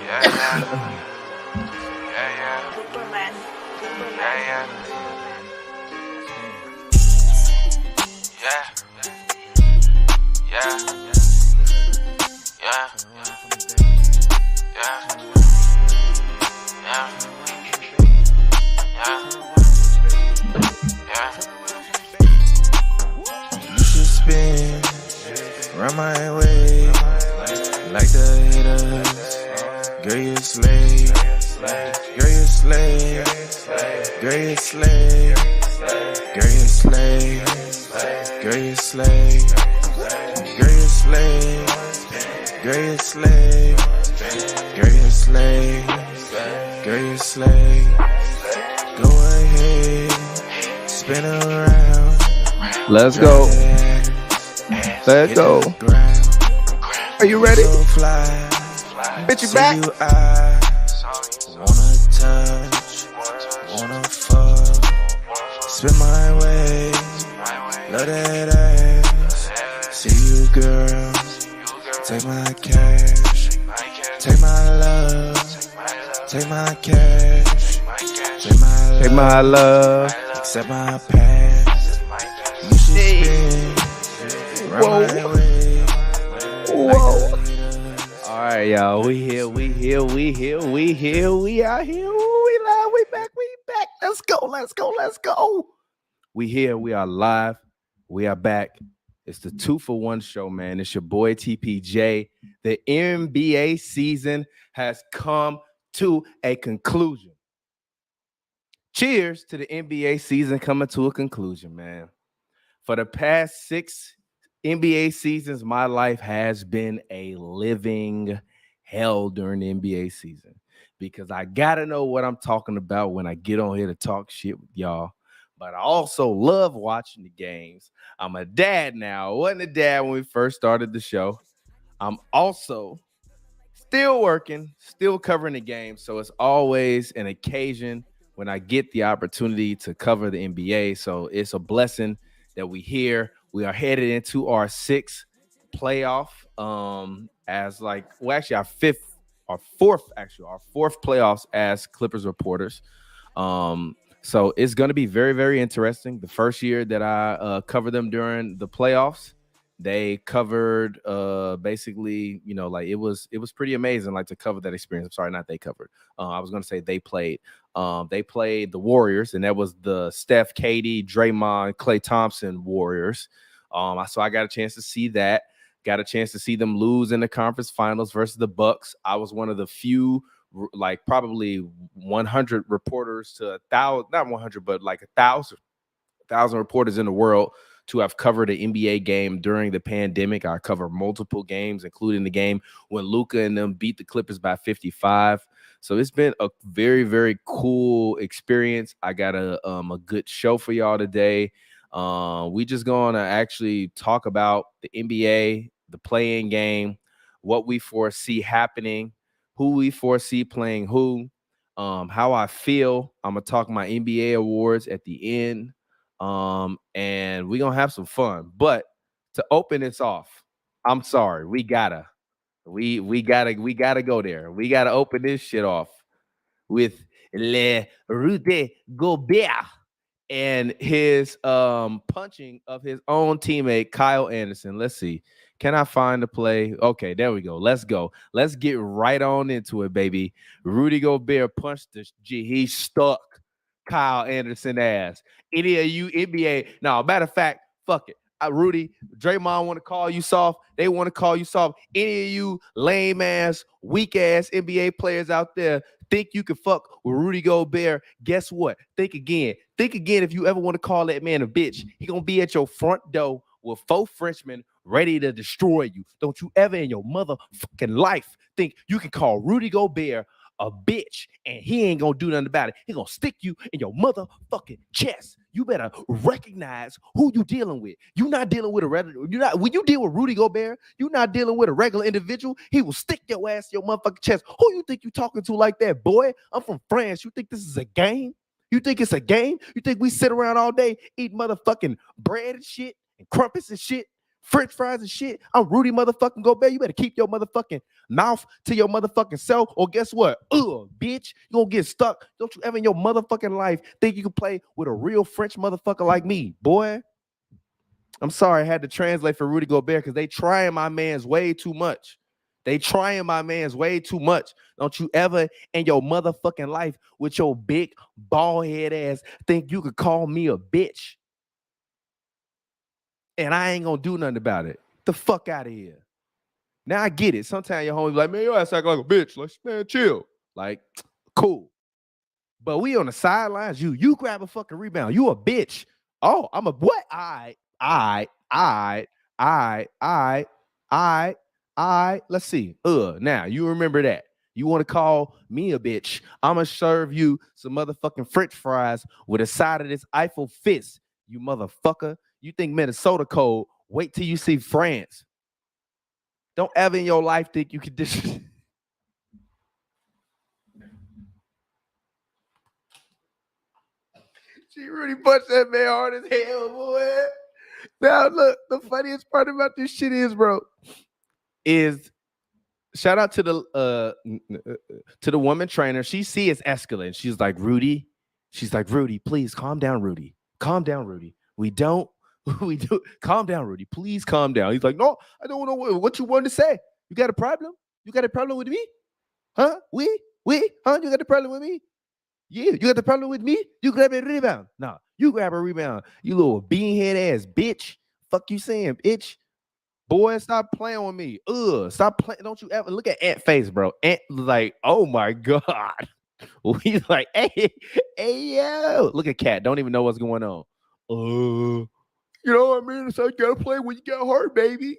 You should spin around my way like the haters. Girl, you slay. Girl, you slay. Girl, you slay. Girl, you slay. Girl, you slay. Girl, you slay. Girl, you slay. Girl, you slay. Girl, you slay. Go ahead, spin around. Let's go. Let's go. Are you ready? Bitch, you back? Wanna touch, wanna fuck, spin my way, love that ass. See you, girl. Take my cash, take my love, take my cash, take my love, accept my past. You should spin whoa, my way. whoa. All right, y'all. We here. We out here. We live. We back. Let's go. We here. We are live. We are back. It's the 2-for-1 show, man. It's your boy TPJ. The NBA season has come to a conclusion. Cheers to the NBA season coming to a conclusion, man. For the past 6 NBA seasons, my life has been a living hell during the NBA season because I got to know what I'm talking about when I get on here to talk shit with y'all. But I also love watching the games. I'm a dad now. I wasn't a dad when we first started the show. I'm also still working, still covering the game. So it's always an occasion when I get the opportunity to cover the NBA. So it's a blessing that we here. We are headed into our 6th playoff. Our fourth playoffs as Clippers reporters. So it's going to be very, very interesting. The first year that I covered them during the playoffs, they covered basically, like it was pretty amazing, like to cover that experience. I'm sorry, not they covered. I was going to say they played. They played the Warriors, and that was the Steph, KD, Draymond, Klay Thompson Warriors. So I got a chance to see that. Got a chance to see them lose in the conference finals versus the Bucks. I was one of the few, like probably 100 reporters to 1,000, not 100, but like 1,000 reporters in the world to have covered an NBA game during the pandemic. I covered multiple games, including the game when Luka and them beat the Clippers by 55. So it's been a very, very cool experience. I got a good show for y'all today. We just going to actually talk about the NBA, the play-in game, what we foresee happening, who we foresee playing who, how I feel. I'm going to talk my NBA awards at the end, and we're going to have some fun. But to open this off, I'm sorry, we gotta go there. We gotta open this shit off with Rudy Gobert and his punching of his own teammate Kyle Anderson. Let's see. Can I find the play? Okay, there we go. Let's go. Let's get right on into it, baby. Rudy Gobert punched the G. He stuck Kyle Anderson ass. Any of you NBA? No, matter of fact, fuck it. Rudy, Draymond want to call you soft. They want to call you soft. Any of you lame ass, weak ass NBA players out there think you can fuck with Rudy Gobert? Guess what? Think again. Think again if you ever want to call that man a bitch. He gonna be at your front door with 4 Frenchmen ready to destroy you. Don't you ever in your motherfucking life think you can call Rudy Gobert a bitch and he ain't gonna do nothing about it. He gonna stick you in your motherfucking chest. You better recognize who you dealing with. You're not dealing with when you deal with Rudy Gobert, you're not dealing with a regular individual. He will stick your ass in your motherfucking chest. Who you think you talking to like that, boy? I'm from France. You think this is a game? You think it's a game? You think we sit around all day eat motherfucking bread and shit and crumpets and shit? French fries and shit. I'm Rudy motherfucking Gobert. You better keep your motherfucking mouth to your motherfucking self, or guess what? Bitch, you gonna get stuck. Don't you ever in your motherfucking life think you can play with a real French motherfucker like me, boy? I'm sorry I had to translate for Rudy Gobert because they trying my man's way too much. They trying my man's way too much. Don't you ever in your motherfucking life with your big bald head ass think you could call me a bitch. And I ain't gonna do nothing about it. The fuck out of here. Now I get it. Sometimes your homie be like, man, your ass act like a bitch. Like, man, chill. Like, cool. But we on the sidelines. You grab a fucking rebound. You a bitch. Oh, I'm a what? Let's see. Now you remember that. You want to call me a bitch? I'ma serve you some motherfucking French fries with a side of this Eiffel fist, you motherfucker. You think Minnesota cold? Wait till you see France. Don't ever in your life think you can She really punched that man hard as hell, boy. Now, look, the funniest part about this shit is, bro, is shout out to the woman trainer. She see it's escalating. She's like, Rudy, please calm down, Rudy. Calm down, Rudy. We do. Calm down, Rudy. Please calm down. He's like, no, I don't know what you want to say. You got a problem? You got a problem with me? Huh? Huh? You got a problem with me? Yeah, you got the problem with me? You grab a rebound. Nah, you grab a rebound. You little beanhead ass bitch. Fuck you saying, bitch. Boy, stop playing with me. Stop playing. Don't you ever look at Ant face, bro. Ant like, oh my God. We like, hey, yo. Look at Cat. Don't even know what's going on. You know what I mean? So you gotta play when you get hurt, baby.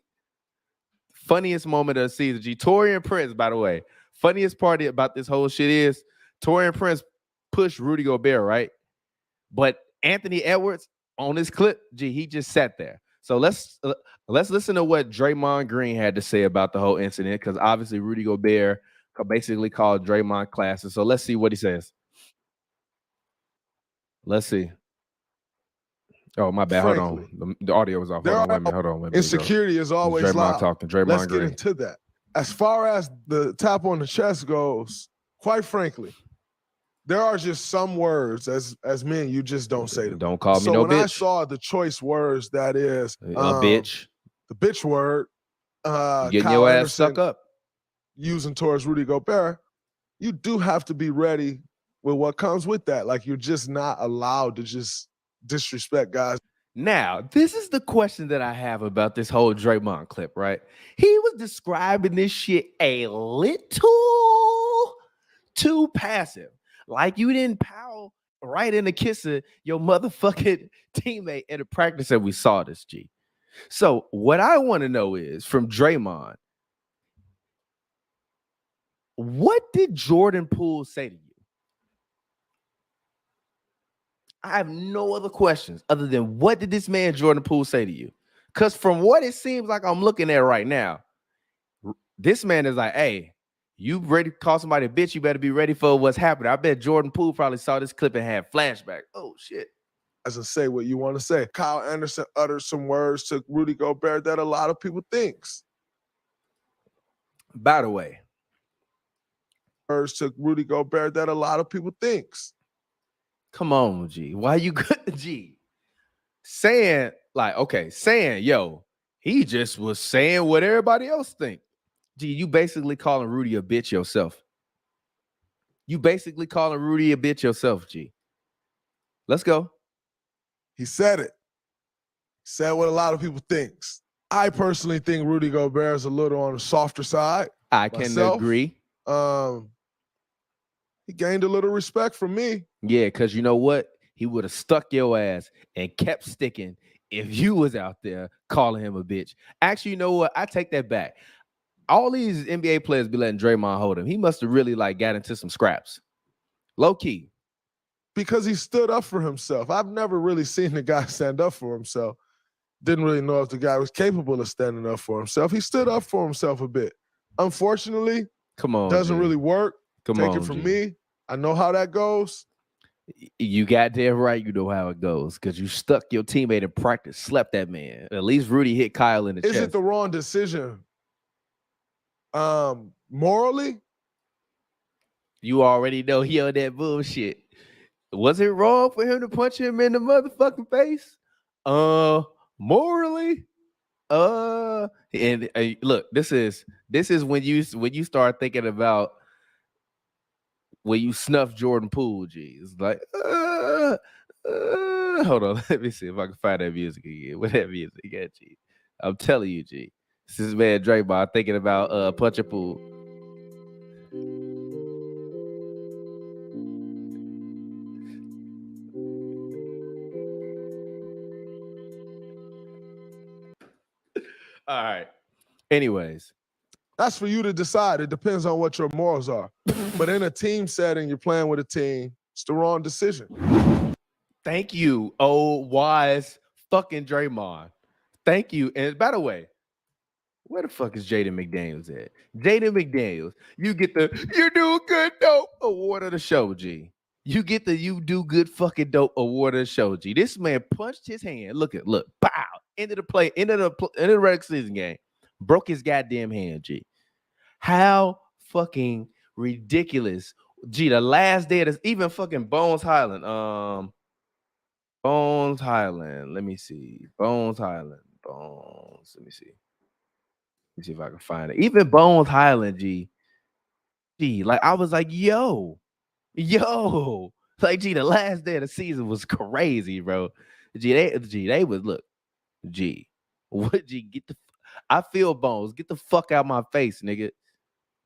Funniest moment of the season. Torian Prince, by the way. Funniest part about this whole shit is Torian Prince pushed Rudy Gobert, right? But Anthony Edwards on this clip, he just sat there. So let's listen to what Draymond Green had to say about the whole incident, because obviously Rudy Gobert basically called Draymond classic. So let's see what he says. Let's see. Oh, my bad. Frankly, hold on. The audio was off. Hold on. Insecurity is always Draymond loud. Talking. Draymond Let's Green. get into that. As far as the tap on the chest goes, quite frankly, there are just some words as men you just don't say them. Don't call me no bitch. So when I saw the choice words, that is a bitch, the bitch word, getting Kyle your ass Anderson stuck up, using towards Rudy Gobert, you do have to be ready with what comes with that. Like, you're just not allowed to just disrespect guys. Now, this is the question that I have about this whole Draymond clip, right? He was describing this shit a little too passive. Like you didn't pow right in the kiss of your motherfucking teammate in the practice that we saw this, G. So what I want to know is from Draymond, what did Jordan Poole say to you? I have no other questions other than what did this man Jordan Poole say to you? Because from what it seems like I'm looking at right now, this man is like, hey, you ready to call somebody a bitch, you better be ready for what's happening. I bet Jordan Poole probably saw this clip and had flashback. Oh, shit. As I say what you want to say. Kyle Anderson uttered some words to Rudy Gobert that a lot of people thinks. By the way. Words to Rudy Gobert that a lot of people thinks. Come on, G. Why you good, G? Saying, like, okay, saying, yo, he just was saying what everybody else think. G, you basically calling Rudy a bitch yourself. You basically calling Rudy a bitch yourself, G. Let's go. He said it. Said what a lot of people thinks. I personally think Rudy Gobert is a little on the softer side. I can agree. He gained a little respect from me. Yeah, because you know what? He would have stuck your ass and kept sticking if you was out there calling him a bitch. Actually, you know what? I take that back. All these NBA players be letting Draymond hold him. He must have really like got into some scraps. Low key. Because he stood up for himself. I've never really seen the guy stand up for himself. Didn't really know if the guy was capable of standing up for himself. He stood up for himself a bit. Unfortunately, come on, doesn't really work. Take it from me. I know how that goes. You got damn right. You know how it goes because you stuck your teammate in practice, slept that man. At least Rudy hit Kyle in the chest. Is it the wrong decision? Morally? You already know he on that bullshit. Was it wrong for him to punch him in the motherfucking face? Morally? And look, this is when you start thinking about when you snuff Jordan Poole, G. It's like, hold on, let me see if I can find that music again. What that music again, G? I'm telling you, G. This is man Draymond thinking about punching Poole. All right. Anyways. That's for you to decide. It depends on what your morals are. But in a team setting, you're playing with a team, it's the wrong decision. Thank you, wise fucking Draymond. Thank you. And by the way, where the fuck is Jaden McDaniels at? Jaden McDaniels, you get the You Do Good Dope Award of the show, G. You get the You Do Good fucking Dope Award of the show, G. This man punched his hand. Look, bow. End of the regular season game. Broke his goddamn hand, G. How fucking ridiculous. Gee, the last day of this, even fucking Bones Highland. Bones Highland. Let me see. Bones Highland. Bones. Let me see. Let me see if I can find it. Even Bones Highland, G. Like I was like, yo. Like, G, the last day of the season was crazy, bro. They was look. What get the I feel Bones. Get the fuck out my face, nigga.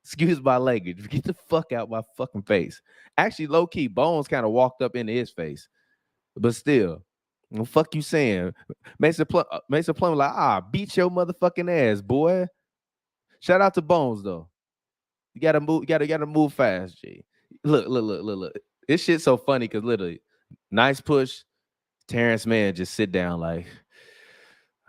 Excuse my language. Get the fuck out my fucking face. Actually, low key, Bones kind of walked up into his face, but still, what fuck you saying? Mason Plum like, beat your motherfucking ass, boy. Shout out to Bones though. You gotta move. You gotta move fast, G. Look. This shit's so funny because literally, nice push. Terrence Mann just sit down like,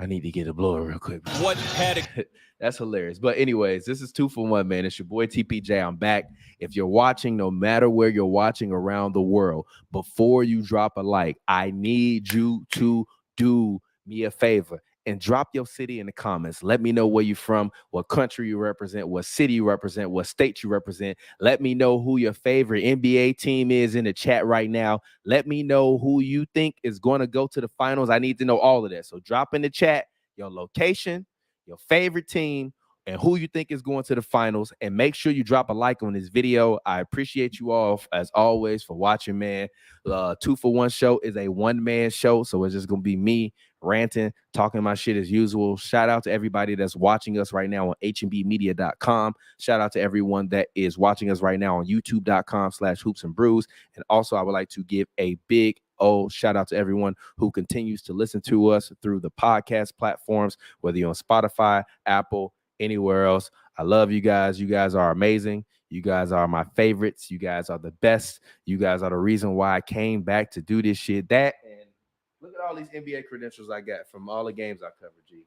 I need to get a blower real quick. What had it? That's hilarious. But anyways, this is 2 for 1, man. It's your boy TPJ. I'm back. If you're watching, no matter where you're watching around the world, before you drop a like, I need you to do me a favor and drop your city in the comments. Let me know where you're from, what country you represent, what city you represent, what state you represent. Let me know who your favorite NBA team is in the chat right now. Let me know who you think is going to go to the finals. I need to know all of that. So drop in the chat your location, your favorite team, and who you think is going to the finals. And make sure you drop a like on this video. I appreciate you all, as always, for watching, man. 2 for 1 show is a one-man show, so it's just going to be me ranting, talking my shit as usual. Shout out to everybody that's watching us right now on HNBmedia.com. Shout out to everyone that is watching us right now on youtube.com/hoopsandbrews. And also, I would like to give a big shout out to everyone who continues to listen to us through the podcast platforms, whether you're on Spotify, Apple, anywhere else. I love you guys. You guys are amazing. You guys are my favorites. You guys are the best. You guys are the reason why I came back to do this shit. And look at all these NBA credentials I got from all the games I covered, G.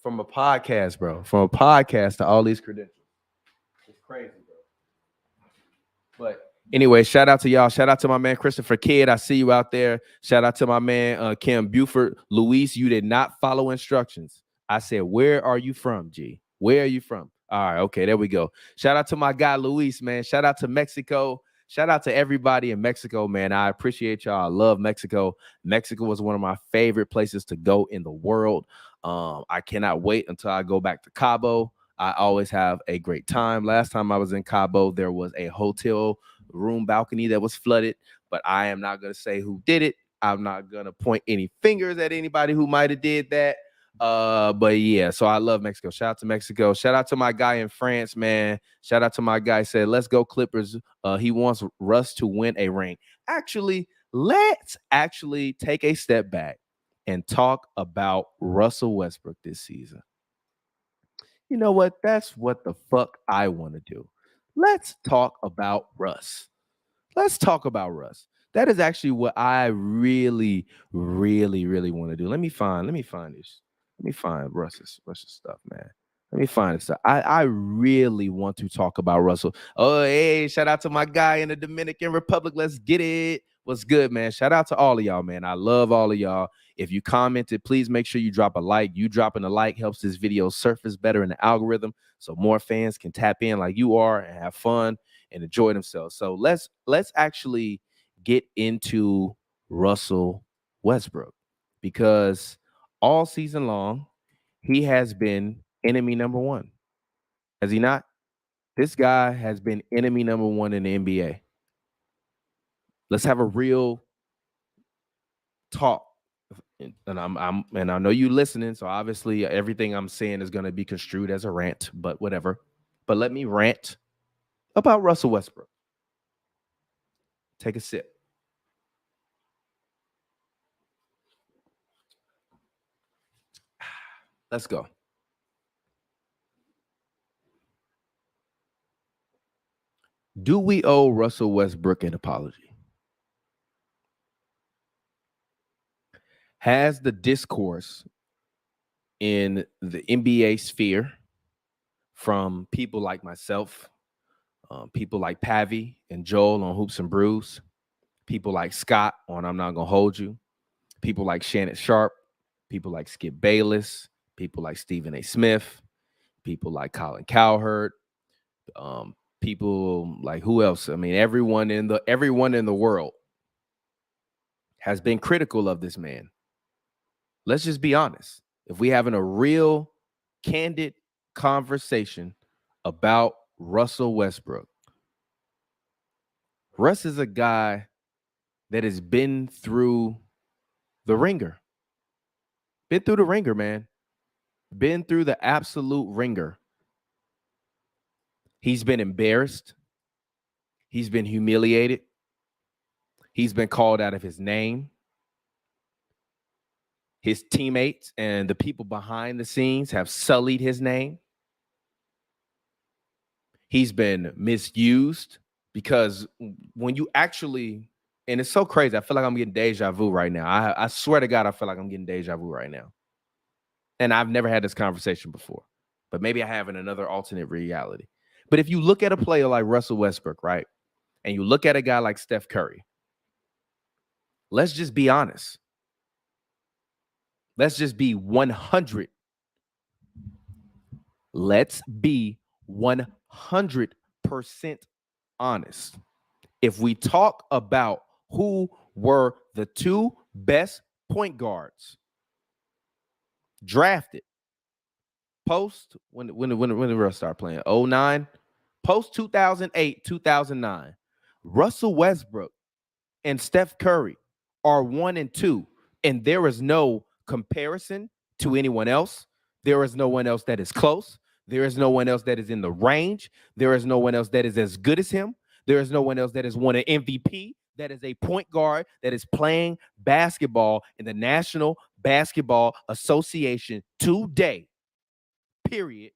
From a podcast, bro. From a podcast to all these credentials. It's crazy, bro. But anyway, shout out to y'all. Shout out to my man Christopher Kidd. I see you out there. Shout out to my man Kim Buford. Luis, you did not follow instructions. I said, where are you from, G? Where are you from? All right, okay, there we go. Shout out to my guy Luis, man. Shout out to Mexico. Shout out to everybody in Mexico, man. I appreciate y'all. I love Mexico. Mexico was one of my favorite places to go in the world. I cannot wait until I go back to Cabo. I always have a great time. Last time I was in Cabo, there was a hotel room balcony that was flooded, but I am not going to say who did it. I'm not going to point any fingers at anybody who might have did that. But yeah, so I love Mexico. Shout out to Mexico. Shout out to my guy in France, man. Shout out to my guy, said, let's go Clippers. He wants Russ to win a ring. Actually, let's actually take a step back and talk about Russell Westbrook this season. You know what? That's what the fuck I want to do. Let's talk about Russ. Let's talk about Russ. That is actually what I really, really, really want to do. Let me find this. Let me find Russ's stuff, man. Let me find this stuff. I really want to talk about Russell. Oh, hey, shout out to my guy in the Dominican Republic. Let's get it. What's good, man? Shout out to all of y'all, man. I love all of y'all. If you commented, please make sure you drop a like. You dropping a like helps this video surface better in the algorithm so more fans can tap in like you are and have fun and enjoy themselves. So let's actually get into Russell Westbrook, because all season long he has been enemy number one. Has he not? This guy has been enemy number one in the NBA. Let's have a real talk. And I know you listening, so obviously everything I'm saying is going to be construed as a rant, but whatever. But let me rant about Russell Westbrook. Take a sip. Let's go. Do we owe Russell Westbrook an apology? Has the discourse in the NBA sphere from people like myself, people like Pavi and Joel on Hoops and Brews, people like Scott on I'm Not Gonna Hold You, people like Shannon Sharp, people like Skip Bayless, people like Stephen A. Smith, people like Colin Cowherd, people like who else? I mean, everyone in the world has been critical of this man. Let's just be honest. If we having a real candid conversation about Russell Westbrook, Russ is a guy that has been through the ringer. Been through the ringer, man. Been through the absolute ringer. He's been embarrassed. He's been humiliated. He's been called out of his name. His teammates and the people behind the scenes have sullied his name. He's been misused, because when you actually, and it's so crazy, I feel like I'm getting deja vu right now. I swear to God, I feel like I'm getting deja vu right now. And I've never had this conversation before, but maybe I have in another alternate reality. But if you look at a player like Russell Westbrook, right, and you look at a guy like Steph Curry, let's just be honest. Let's just be 100. Let's be 100% honest. If we talk about who were the two best point guards drafted post when the Russ started playing 09, post 2008, 2009, Russell Westbrook and Steph Curry are 1 and 2, and there is no comparison to anyone else. There is no one else that is close. There is no one else that is in the range. There is no one else that is as good as him. There is no one else that has won an MVP, that is a point guard that is playing basketball in the National Basketball Association today. Period.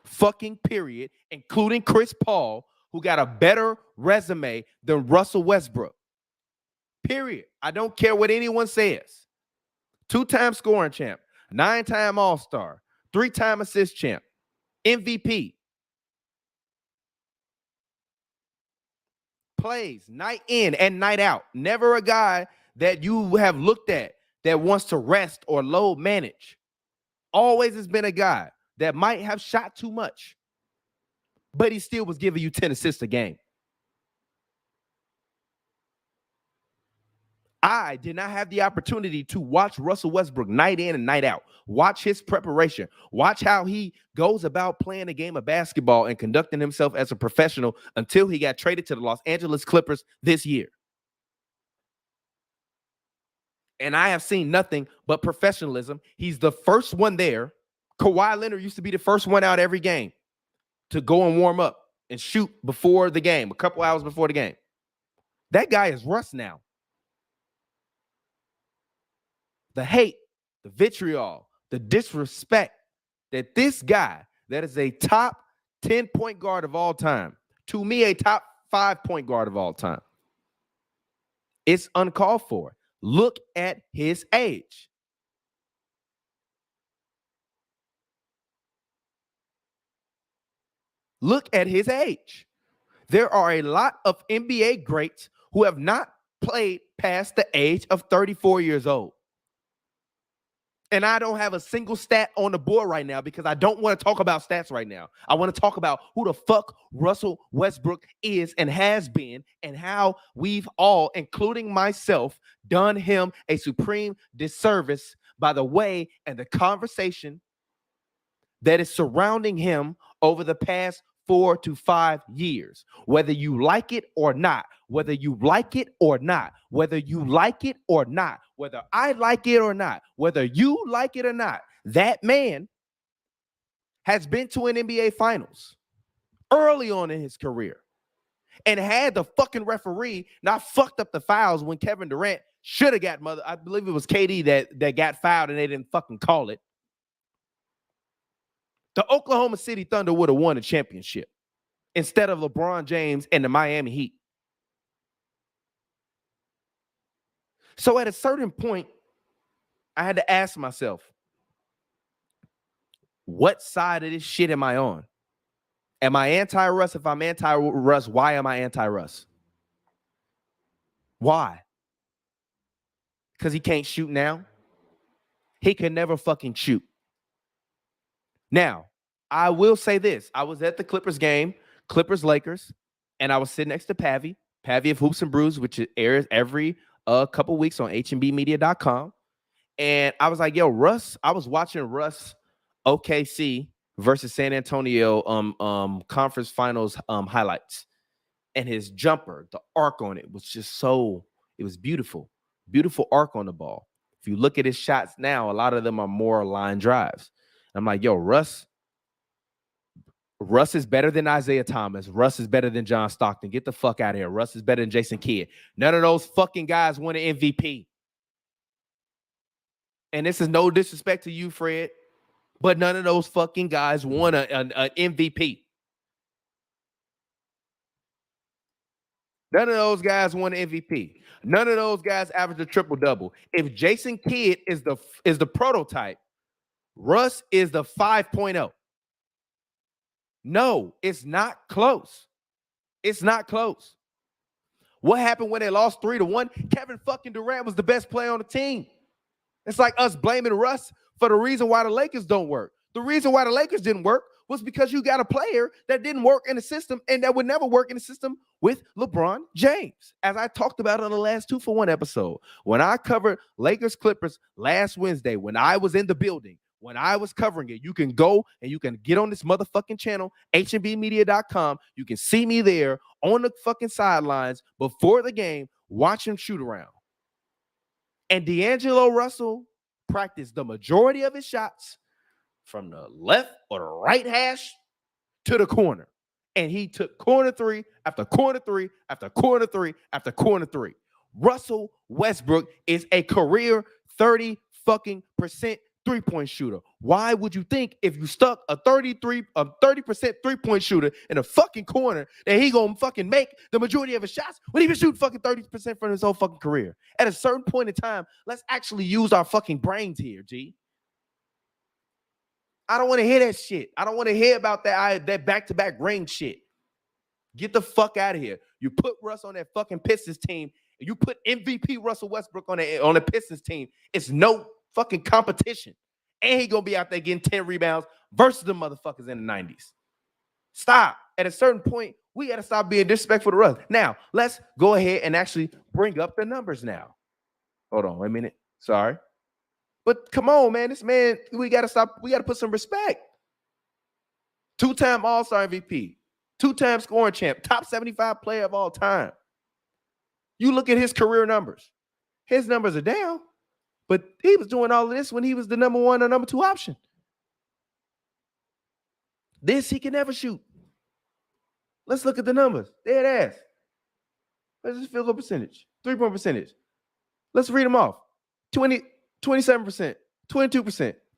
Fucking period. Including Chris Paul, who got a better resume than Russell Westbrook. Period. I don't care what anyone says. 2-time scoring champ, 9-time All-Star, 3-time assist champ, MVP. Plays night in and night out. Never a guy that you have looked at that wants to rest or load manage. Always has been a guy that might have shot too much, but he still was giving you 10 assists a game. I did not have the opportunity to watch Russell Westbrook night in and night out. Watch his preparation. Watch how he goes about playing a game of basketball and conducting himself as a professional until he got traded to the Los Angeles Clippers this year. And I have seen nothing but professionalism. He's the first one there. Kawhi Leonard used to be the first one out every game to go and warm up and shoot before the game, a couple hours before the game. That guy is Russ now. The hate, the vitriol, the disrespect that this guy that is a top 10 point guard of all time, to me, a top 5 point guard of all time, it's uncalled for. Look at his age. Look at his age. There are a lot of NBA greats who have not played past the age of 34 years old. And I don't have a single stat on the board right now because I don't want to talk about stats right now. I want to talk about who the fuck Russell Westbrook is and has been, and how we've all, including myself, done him a supreme disservice by the way and the conversation that is surrounding him over the past 4 to 5 years. Whether you like it or not, whether you like it or not, whether you like it or not, whether I like it or not, whether you like it or not, that man has been to an NBA Finals early on in his career and had the fucking referee not fucked up the fouls when Kevin Durant should have got I believe it was KD that got fouled and they didn't fucking call it. The Oklahoma City Thunder would have won a championship instead of LeBron James and the Miami Heat. So at a certain point, I had to ask myself, what side of this shit am I on? Am I anti-Russ? If I'm anti-Russ, why am I anti-Russ? Why? Because he can't shoot now? He can never fucking shoot. Now, I will say this. I was at the Clippers game, Clippers-Lakers, and I was sitting next to Pavy of Hoops and Brews, which airs every couple weeks on HNBmedia.com. And I was like, yo, Russ, I was watching Russ OKC versus San Antonio conference finals highlights. And his jumper, the arc on it was just it was beautiful. Beautiful arc on the ball. If you look at his shots now, a lot of them are more line drives. I'm like, yo, Russ is better than Isaiah Thomas. Russ is better than John Stockton. Get the fuck out of here. Russ is better than Jason Kidd. None of those fucking guys won an MVP. And this is no disrespect to you, Fred, but none of those fucking guys won an MVP. None of those guys won an MVP. None of those guys averaged a triple-double. If Jason Kidd is the prototype, Russ is the 5.0. No, it's not close. It's not close. What happened when they lost 3-1? Kevin fucking Durant was the best player on the team. It's like us blaming Russ for the reason why the Lakers don't work. The reason why the Lakers didn't work was because you got a player that didn't work in the system and that would never work in the system with LeBron James. As I talked about on the last 2-for-1 episode, when I covered Lakers Clippers last Wednesday, when I was in the building, when I was covering it, you can go and you can get on this motherfucking channel, HNBmedia.com. You can see me there on the fucking sidelines before the game, watch him shoot around. And D'Angelo Russell practiced the majority of his shots from the left or the right hash to the corner. And he took corner three after corner three after corner three after corner three. Russell Westbrook is a career 30% three-point shooter. Why would you think if you stuck a 30% three-point shooter in a fucking corner that he gonna fucking make the majority of his shots when he been shooting fucking 30% from his whole fucking career? At a certain point in time, let's actually use our fucking brains here, G. I don't want to hear that shit. I don't want to hear about that back-to-back ring shit. Get the fuck out of here. You put Russ on that fucking Pistons team, and you put MVP Russell Westbrook on the Pistons team. It's no fucking competition. And he gonna be out there getting 10 rebounds versus the motherfuckers in the 90s. Stop. At a certain point, we gotta stop being disrespectful to Russ. Now, let's go ahead and actually bring up the numbers now. Hold on, wait a minute. Sorry. But come on, man. This man, we gotta stop. We gotta put some respect. 2-time All-Star MVP, 2-time scoring champ, top 75 player of all time. You look at his career numbers. His numbers are down. But he was doing all of this when he was the number 1 or number 2 option. This he can never shoot. Let's look at the numbers. Dead ass. Let's just field goal percentage. 3-point percentage. Let's read them off. 27%, 22%,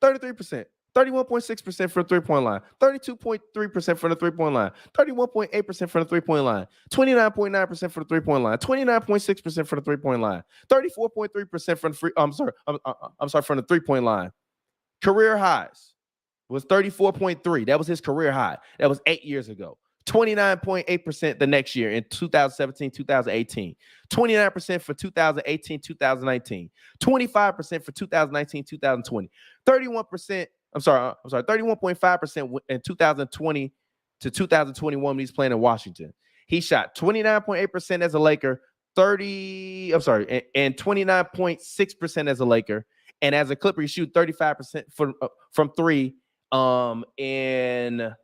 33%, 31.6% from the three-point line, 32.3% from the three-point line, 31.8% from the three-point line, 29.9% from the three-point line, 29.6% from the three-point line, 34.3% from the from the three-point line. Career highs was 34.3. That was his career high. That was 8 years ago. 29.8% the next year in 2017, 2018, 29% for 2018, 2019, 25% for 2019, 2020, 31%. I'm sorry, 31.5% in 2020 to 2021 when he's playing in Washington. He shot 29.8% as a Laker, and 29.6% as a Laker, and as a Clipper, he shoot 35% from three in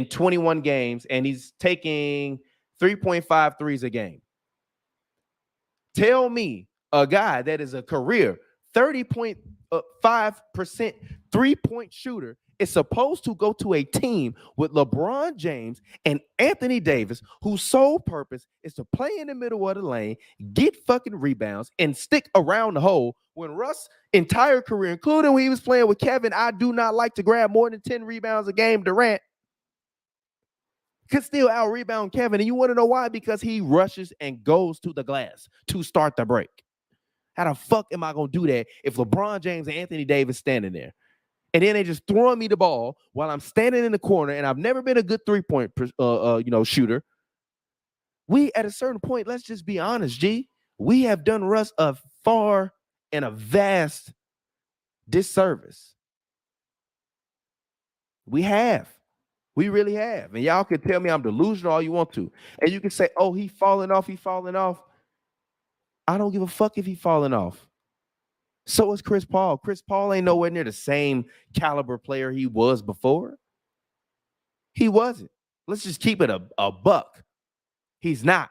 21 games, and he's taking 3.5 threes a game. Tell me a guy that is a career 30.5% three-point shooter is supposed to go to a team with LeBron James and Anthony Davis, whose sole purpose is to play in the middle of the lane, get fucking rebounds, and stick around the hole. When Russ' entire career, including when he was playing with Kevin, I do not like to grab more than 10 rebounds a game, Durant could still out-rebound Kevin. And you want to know why? Because he rushes and goes to the glass to start the break. How the fuck am I going to do that if LeBron James and Anthony Davis standing there? And then they just throwing me the ball while I'm standing in the corner, and I've never been a good three-point shooter. We, at a certain point, let's just be honest, G. We have done Russ a far and a vast disservice. We have. We really have. And y'all can tell me I'm delusional all you want to. And you can say, oh, he falling off. I don't give a fuck if he falling off. So is Chris Paul. Chris Paul ain't nowhere near the same caliber player he was before. He wasn't. Let's just keep it a buck. He's not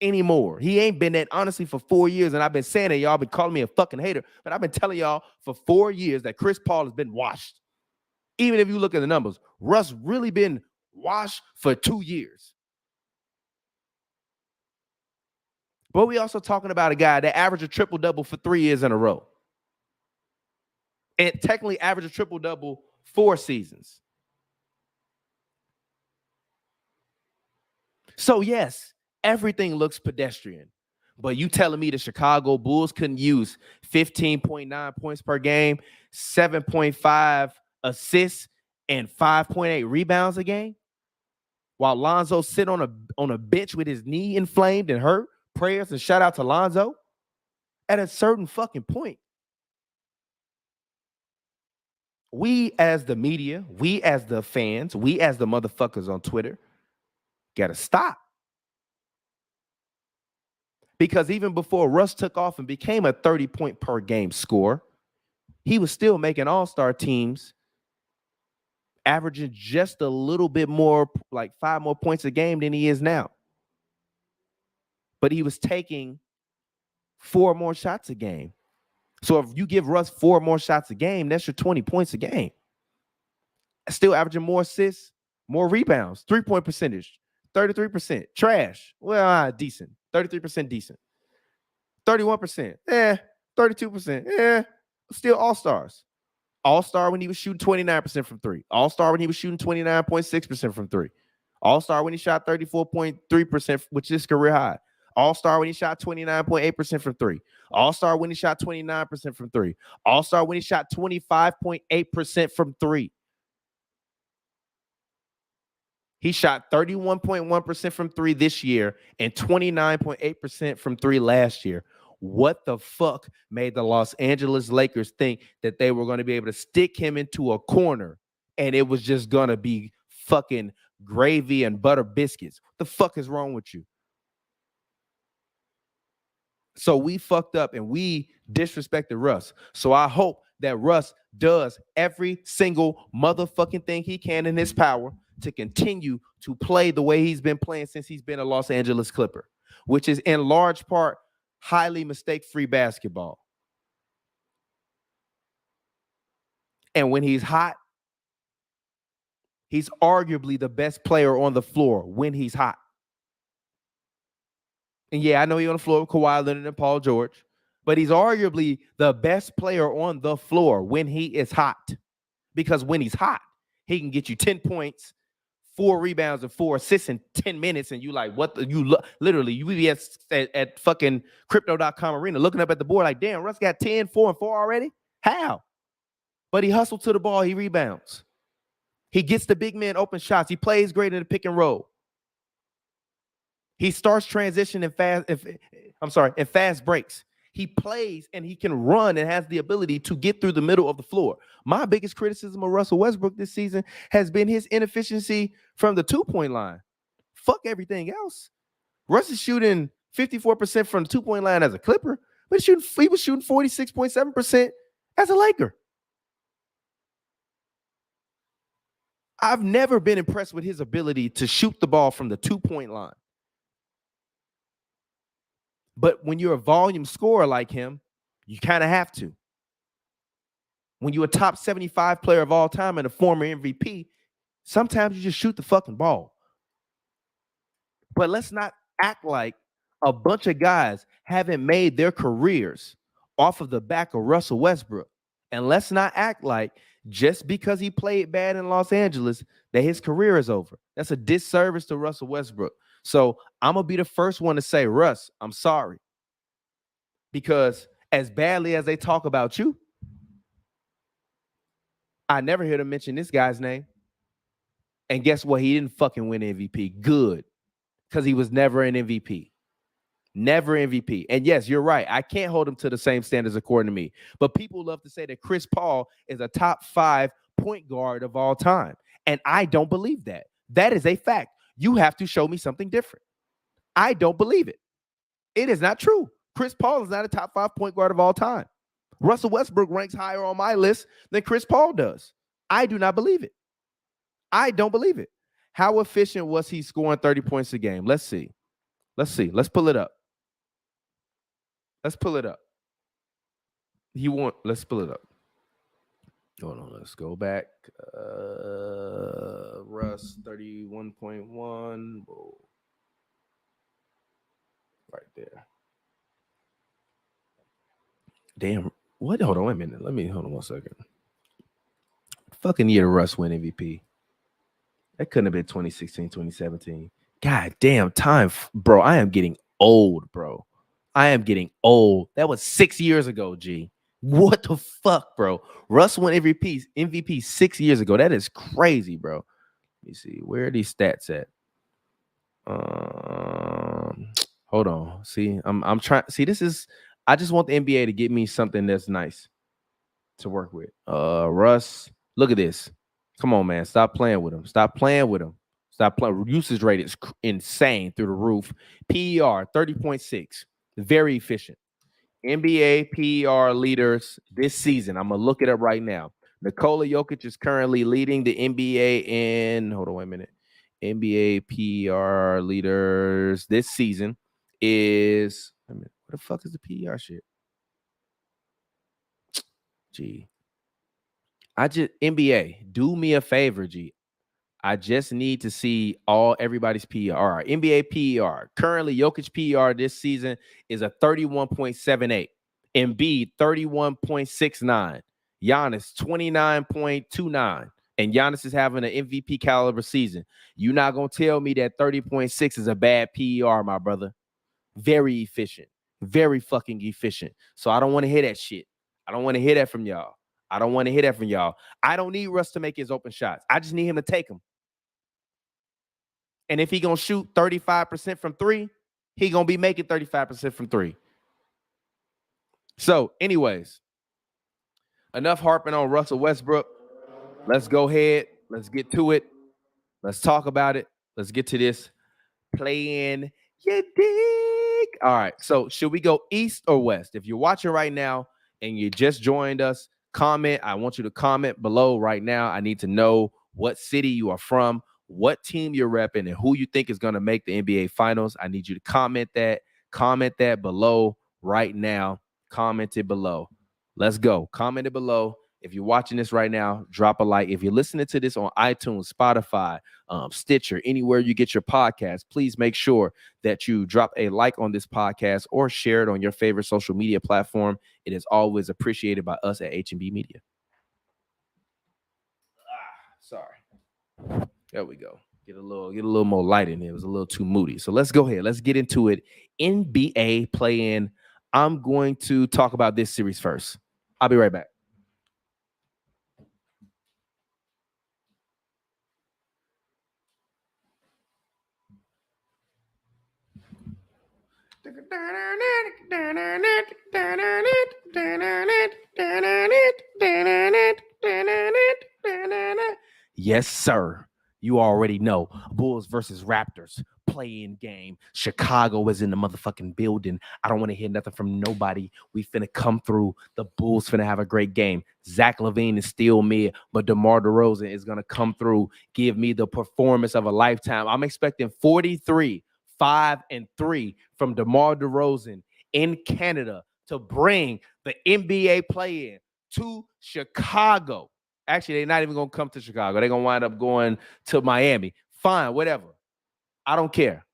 anymore. He ain't been that, honestly, for 4 years. And I've been saying it. Y'all been calling me a fucking hater. But I've been telling y'all for 4 years that Chris Paul has been washed. Even if you look at the numbers, Russ really been washed for 2 years. But we also talking about a guy that averaged a triple-double for 3 years in a row. And technically averaged a triple-double 4 seasons. So, yes, everything looks pedestrian. But you telling me the Chicago Bulls couldn't use 15.9 points per game, 7.5 assists, and 5.8 rebounds a game? While Lonzo sit on a bench with his knee inflamed and hurt? Prayers and shout out to Lonzo. At a certain fucking point, we as the media, we as the fans, we as the motherfuckers on Twitter, gotta stop. Because even before Russ took off and became a 30-point per game scorer, he was still making all-star teams, averaging just a little bit more, like 5 more points a game than he is now. But he was taking 4 more shots a game. So if you give Russ 4 more shots a game, that's your 20 points a game. Still averaging more assists, more rebounds, 3-point percentage, 33%. Trash. Well, decent. 33% decent. 31%. 32%. Still all-stars. All-star when he was shooting 29% from 3. All-star when he was shooting 29.6% from 3. All-star when he shot 34.3%, which is career high. All-star when he shot 29.8% from 3. All-star when he shot 29% from 3. All-star when he shot 25.8% from 3. He shot 31.1% from 3 this year and 29.8% from 3 last year. What the fuck made the Los Angeles Lakers think that they were going to be able to stick him into a corner and it was just going to be fucking gravy and butter biscuits? What the fuck is wrong with you? So we fucked up and we disrespected Russ. So I hope that Russ does every single motherfucking thing he can in his power to continue to play the way he's been playing since he's been a Los Angeles Clipper, which is in large part highly mistake-free basketball. And when he's hot, he's arguably the best player on the floor when he's hot. And yeah, I know he's on the floor with Kawhi Leonard and Paul George, but he's arguably the best player on the floor when he is hot. Because when he's hot, he can get you 10 points, 4 rebounds, and 4 assists in 10 minutes. And you like, what the, you literally, you be at fucking crypto.com arena looking up at the board like, damn, Russ got 10, 4, and 4 already? How? But he hustled to the ball, he rebounds. He gets the big man open shots. He plays great in the pick and roll. He starts transition in fast breaks. He plays and he can run and has the ability to get through the middle of the floor. My biggest criticism of Russell Westbrook this season has been his inefficiency from the 2-point line. Fuck everything else. Russ is shooting 54% from the 2-point line as a Clipper, but he was shooting 46.7% as a Laker. I've never been impressed with his ability to shoot the ball from the 2-point line. But when you're a volume scorer like him, you kind of have to. When you're a top 75 player of all time and a former MVP, sometimes you just shoot the fucking ball. But let's not act like a bunch of guys haven't made their careers off of the back of Russell Westbrook. And let's not act like just because he played bad in Los Angeles that his career is over. That's a disservice to Russell Westbrook. So I'm going to be the first one to say, Russ, I'm sorry. Because as badly as they talk about you, I never heard him mention this guy's name. And guess what? He didn't fucking win MVP. Good. Because he was never an MVP. Never MVP. And yes, you're right. I can't hold him to the same standards according to me. But people love to say that Chris Paul is a top 5 point guard of all time. And I don't believe that. That is a fact. You have to show me something different. I don't believe it. It is not true. Chris Paul is not a top 5 point guard of all time. Russell Westbrook ranks higher on my list than Chris Paul does. I do not believe it. I don't believe it. How efficient was he scoring 30 points a game? Let's see. Let's pull it up. Let's pull it up. Let's pull it up. Hold on. Let's go back. Russ 31.1. Whoa. Right there. Damn. What? Hold on, wait a minute. Hold on 1 second. Fucking year Russ win MVP. That couldn't have been 2016, 2017. God damn time, bro. I am getting old, bro. I am getting old. That was 6 years ago, G. What the fuck, bro? Russ won MVP 6 years ago. That is crazy, bro. Let me see. Where are these stats at? Hold on. See, I'm trying. See, I just want the NBA to give me something that's nice to work with. Russ, look at this. Come on, man. Stop playing with him. Stop playing. Usage rate is insane through the roof. PER 30.6. Very efficient. NBA PER leaders this season. I'm going to look it up right now. Nikola Jokic is currently leading the NBA in, hold on, wait a minute. NBA PER leaders this season is, wait a minute, what the fuck is the PER shit? G. NBA, do me a favor, G. I just need to see everybody's PER. All right, NBA PER. Currently, Jokic PER this season is a 31.78. Embiid, 31.69. Giannis, 29.29. And Giannis is having an MVP caliber season. You're not going to tell me that 30.6 is a bad PER, my brother. Very efficient. Very fucking efficient. So I don't want to hear that shit. I don't want to hear that from y'all. I don't need Russ to make his open shots. I just need him to take them. And if he going to shoot 35% from 3, he going to be making 35% from 3. So, anyways, enough harping on Russell Westbrook. Let's go ahead. Let's get to it. Let's talk about it. Let's get to this play-in. You dig? All right. So, should we go east or west? If you're watching right now and you just joined us, comment. I want you to comment below right now. I need to know what city you are from, what team you're repping, and who you think is going to make the NBA Finals. I need you to comment that. Comment that below right now. Comment it below. Let's go. Comment it below. If you're watching this right now, drop a like. If you're listening to this on iTunes, Spotify, Stitcher, anywhere you get your podcast, please make sure that you drop a like on this podcast or share it on your favorite social media platform. It is always appreciated by us at HNB Media. Sorry. There we go. Get a little more light in here. It was a little too moody. So let's go ahead. Let's get into it. NBA play-in. I'm going to talk about this series first. I'll be right back. Yes, sir. You already know. Bulls versus Raptors. Play-in game. Chicago is in the motherfucking building. I don't want to hear nothing from nobody. We finna come through. The Bulls finna have a great game. Zach LaVine is still mid, but DeMar DeRozan is gonna come through, give me the performance of a lifetime. I'm expecting 43, 5-3 from DeMar DeRozan in Canada to bring the NBA play-in to Chicago. Actually, they're not even gonna come to Chicago. They're gonna wind up going to Miami. Fine, whatever. I don't care.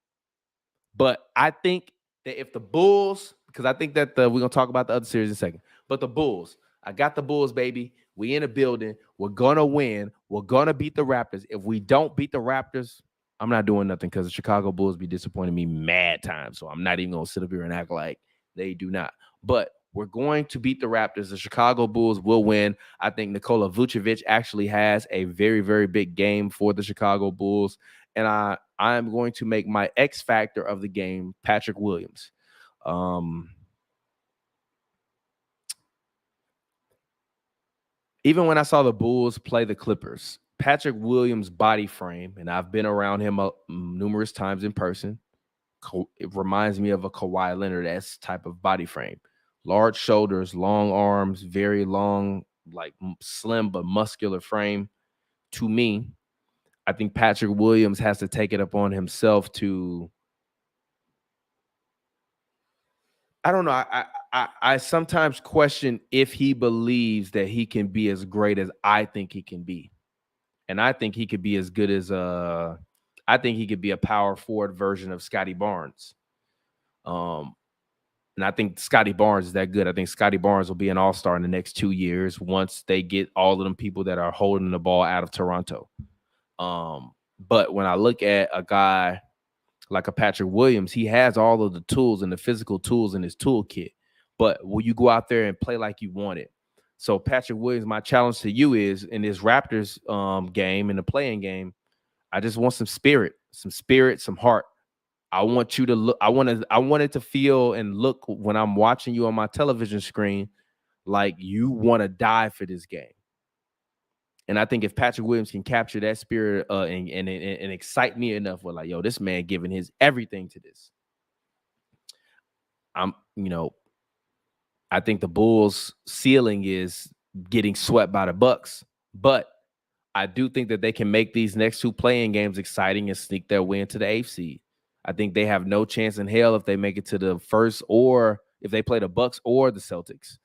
But I think that if the Bulls, because I think that we're gonna talk about the other series in a second. But the Bulls, I got the Bulls, baby. We in a building. We're gonna win. We're gonna beat the Raptors. If we don't beat the Raptors, I'm not doing nothing because the Chicago Bulls be disappointing me mad times. So I'm not even gonna sit up here and act like they do not. But we're going to beat the Raptors. The Chicago Bulls will win. I think Nikola Vucevic actually has a very, very big game for the Chicago Bulls. And I am going to make my X factor of the game Patrick Williams. Even when I saw the Bulls play the Clippers, Patrick Williams' body frame, and I've been around him numerous times in person, it reminds me of a Kawhi Leonard-esque type of body frame. Large shoulders, long arms, very long, like slim but muscular frame. To me, I think Patrick Williams has to take it upon himself to, I don't know. I sometimes question if he believes that he can be as great as I think he can be. And I think he could be as good as I think he could be a power forward version of Scotty Barnes. And I think Scotty Barnes is that good. I think Scotty Barnes will be an all-star in the next 2 years once they get all of them people that are holding the ball out of Toronto. But when I look at a guy like a Patrick Williams, he has all of the tools and the physical tools in his toolkit. But will you go out there and play like you want it? So Patrick Williams, my challenge to you is in this Raptors game, in the playing game, I just want some spirit, some heart. I want you to look. I want it to feel and look when I'm watching you on my television screen like you want to die for this game. And I think if Patrick Williams can capture that spirit and excite me enough, with like, yo, this man giving his everything to this. I think the Bulls' ceiling is getting swept by the Bucks, but I do think that they can make these next two playing games exciting and sneak their way into the 8th seed. I think they have no chance in hell if they make it to the first, or if they play the Bucks or the Celtics.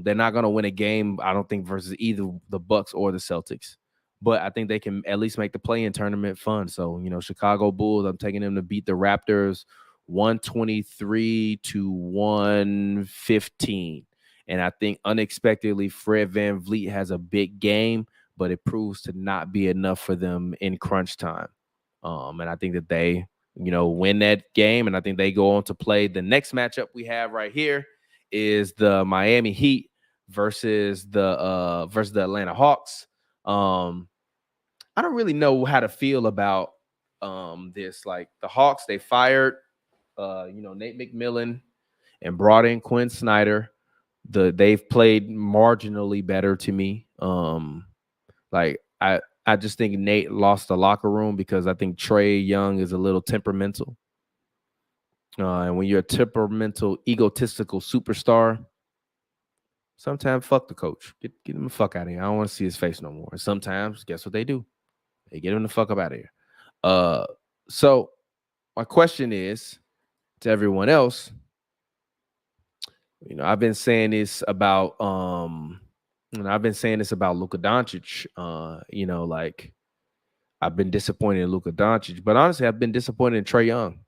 They're not going to win a game, I don't think, versus either the Bucks or the Celtics. But I think they can at least make the play-in tournament fun. So, Chicago Bulls, I'm taking them to beat the Raptors 123-115. And I think unexpectedly Fred VanVleet has a big game, but it proves to not be enough for them in crunch time. And I think that they, win that game. And I think they go on to play the next matchup we have right here is the Miami Heat versus the Atlanta Hawks. I don't really know how to feel about this. Like the Hawks, they fired Nate McMillan and brought in Quinn Snyder. They've played marginally better to me. I just think Nate lost the locker room because I think Trae Young is a little temperamental. And when you're a temperamental, egotistical superstar, sometimes fuck the coach. Get him the fuck out of here. I don't want to see his face no more. And sometimes, guess what they do? They get him the fuck up out of here. So my question is to everyone else, I've been saying this about Luka Doncic. I've been disappointed in Luka Doncic, but honestly, I've been disappointed in Trae Young.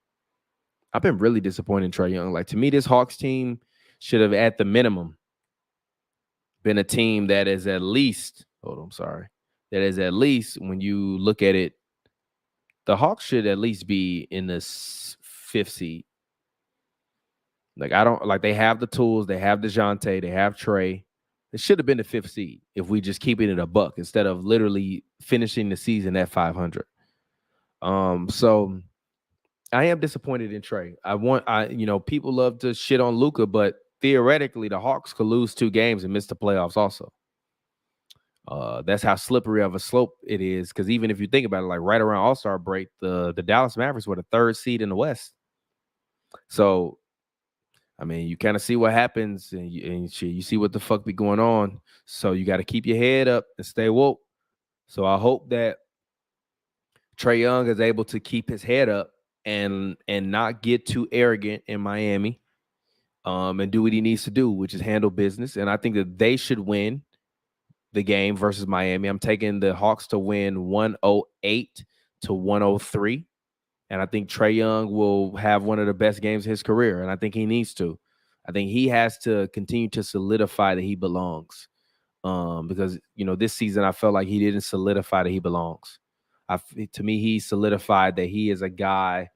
I've been really disappointed in Trae Young. Like, to me, this Hawks team should have, at the minimum, been a team that is at least, that is at least, when you look at it, the Hawks should at least be in the 5th seed. Like, they have the tools, they have DeJounte, they have Trae. It should have been the 5th seed if we just keeping it a buck instead of literally finishing the season at 500. So I am disappointed in Trey. People love to shit on Luka, but theoretically, the Hawks could lose 2 games and miss the playoffs also. That's how slippery of a slope it is. Because even if you think about it, like right around All-Star break, the Dallas Mavericks were the 3rd seed in the West. So, I mean, you kind of see what happens, and you see what the fuck be going on. So you got to keep your head up and stay woke. So I hope that Trae Young is able to keep his head up and not get too arrogant in Miami, and do what he needs to do, which is handle business. And I think that they should win the game versus Miami. I'm taking the Hawks to win 108-103. And I think Trae Young will have one of the best games of his career. And I think he needs to. I think he has to continue to solidify that he belongs. Because, this season I felt like he didn't solidify that he belongs. To me, he solidified that he is a guy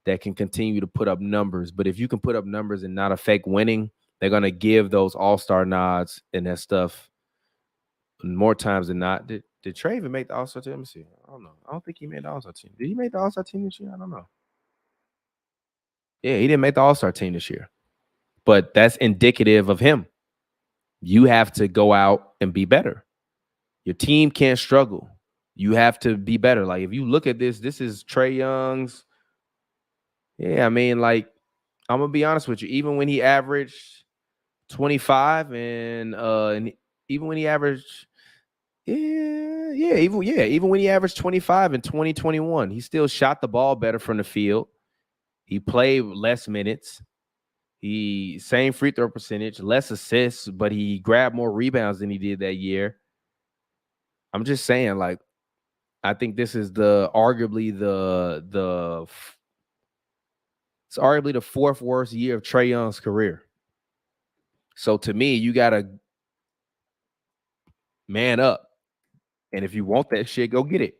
that can continue to put up numbers. But if you can put up numbers and not affect winning, they're going to give those all-star nods and that stuff more times than not. Did Trae even make the all-star team? Let me see. I don't know. I don't think he made the all-star team. Did he make the all-star team this year? I don't know. Yeah, he didn't make the all-star team this year. But that's indicative of him. You have to go out and be better. Your team can't struggle. You have to be better. Like, if you look at this is Trae Young's. Yeah, I mean, like, I'm going to be honest with you. Even when he averaged 25 and even when he averaged, even when he averaged 25 in 2021, he still shot the ball better from the field. He played less minutes. He same free throw percentage, less assists, but he grabbed more rebounds than he did that year. I'm just saying, like, I think this is arguably the 4th worst year of Trae Young's career. So to me, you gotta man up. And if you want that shit, go get it.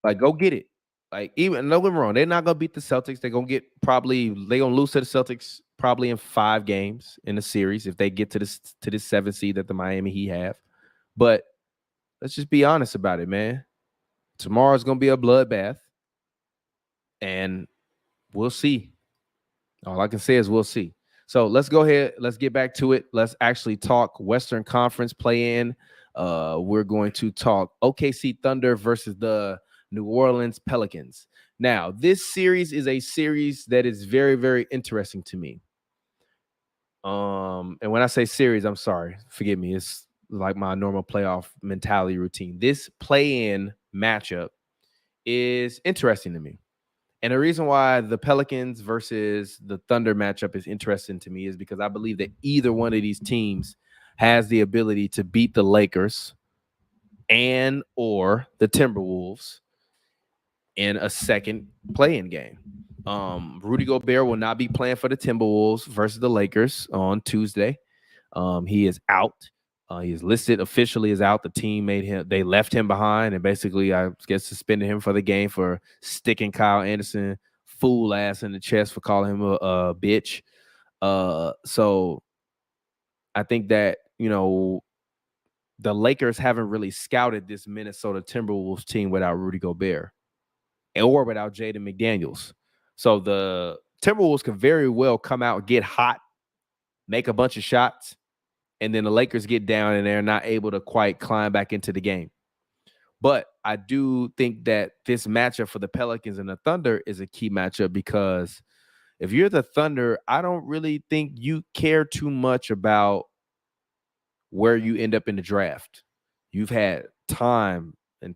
Like, go get it. Like, even, don't get me wrong, they're not gonna beat the Celtics. They're gonna lose to the Celtics probably in 5 games in the series if they get to this 7th seed that the Miami Heat have. But let's just be honest about it, man. Tomorrow's gonna be a bloodbath, and we'll see. All I can say is we'll see. So let's go ahead. Let's get back to it. Let's actually talk Western Conference play-in. We're going to talk OKC Thunder versus the New Orleans Pelicans. Now, this series is a series that is very, very interesting to me. And when I say series, I'm sorry. Forgive me. It's like my normal playoff mentality routine. This play-in matchup is interesting to me. And the reason why the Pelicans versus the Thunder matchup is interesting to me is because I believe that either one of these teams has the ability to beat the Lakers and or the Timberwolves in a second play-in game. Rudy Gobert will not be playing for the Timberwolves versus the Lakers on Tuesday. He is out. He is listed officially as out. The team they left him behind and basically, I guess, suspended him for the game for sticking Kyle Anderson fool ass in the chest for calling him a bitch. So I think that, the Lakers haven't really scouted this Minnesota Timberwolves team without Rudy Gobert or without Jaden McDaniels. So the Timberwolves could very well come out, get hot, make a bunch of shots, and then the Lakers get down and they're not able to quite climb back into the game. But I do think that this matchup for the Pelicans and the Thunder is a key matchup because if you're the Thunder, I don't really think you care too much about where you end up in the draft. You've had time to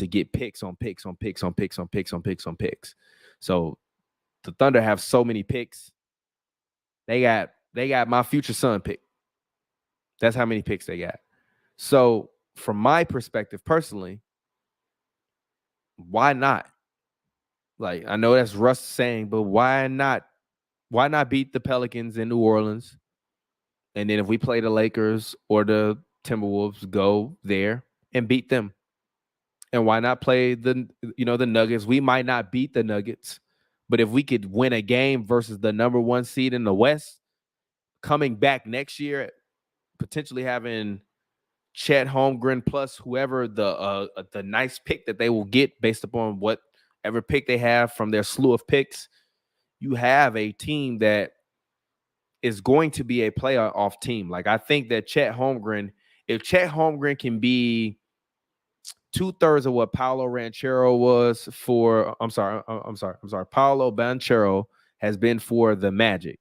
get picks on picks on picks on picks on picks on picks on picks. So the Thunder have so many picks. They got my future son pick. That's how many picks they got. So from my perspective personally, why not? Like, I know that's Russ saying, but why not beat the Pelicans in New Orleans? And then if we play the Lakers or the Timberwolves, go there and beat them. And why not play the Nuggets? We might not beat the Nuggets, but if we could win a game versus the number 1 seed in the West, coming back next year, potentially having Chet Holmgren plus whoever the nice pick that they will get based upon whatever pick they have from their slew of picks, you have a team that is going to be a playoff team. Like, I think that Chet Holmgren, if Chet Holmgren can be 2/3 of what Paolo Banchero was for, Paolo Banchero has been for the Magic.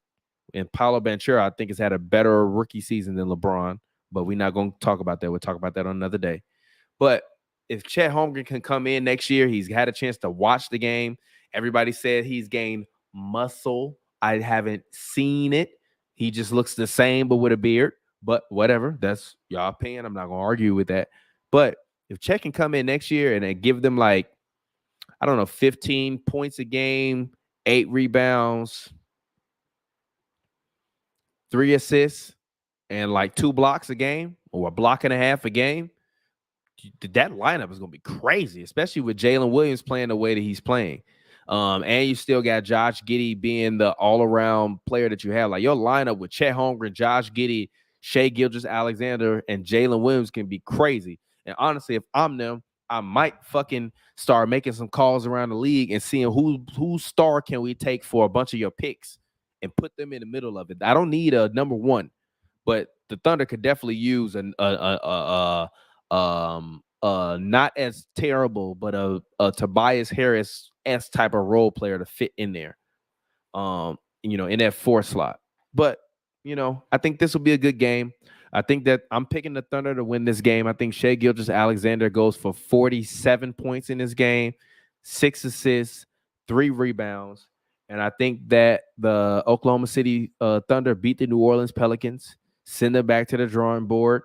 And Paolo Banchero, I think, has had a better rookie season than LeBron, but we're not going to talk about that. We'll talk about that on another day. But if Chet Holmgren can come in next year, he's had a chance to watch the game. Everybody said he's gained muscle. I haven't seen it. He just looks the same, but with a beard. But whatever, that's y'all opinion. I'm not going to argue with that. But if Chet can come in next year and give them, like, I don't know, 15 points a game, 8 rebounds, 3 assists, and like 2 blocks a game or a block and a half a game, that lineup is going to be crazy, especially with Jalen Williams playing the way that he's playing. And you still got Josh Giddey being the all-around player that you have. Like, your lineup with Chet Holmgren, Josh Giddey, Shai Gilgeous-Alexander, and Jalen Williams can be crazy. And honestly, if I'm them, I might fucking start making some calls around the league and seeing whose star can we take for a bunch of your picks and put them in the middle of it. I don't need a number one, but the Thunder could definitely use not as terrible, but a Tobias Harris-esque type of role player to fit in there, in that 4 slot. But, I think this will be a good game. I think that I'm picking the Thunder to win this game. I think Shai Gilgeous-Alexander goes for 47 points in this game, 6 assists, 3 rebounds. And I think that the Oklahoma City Thunder beat the New Orleans Pelicans, send them back to the drawing board,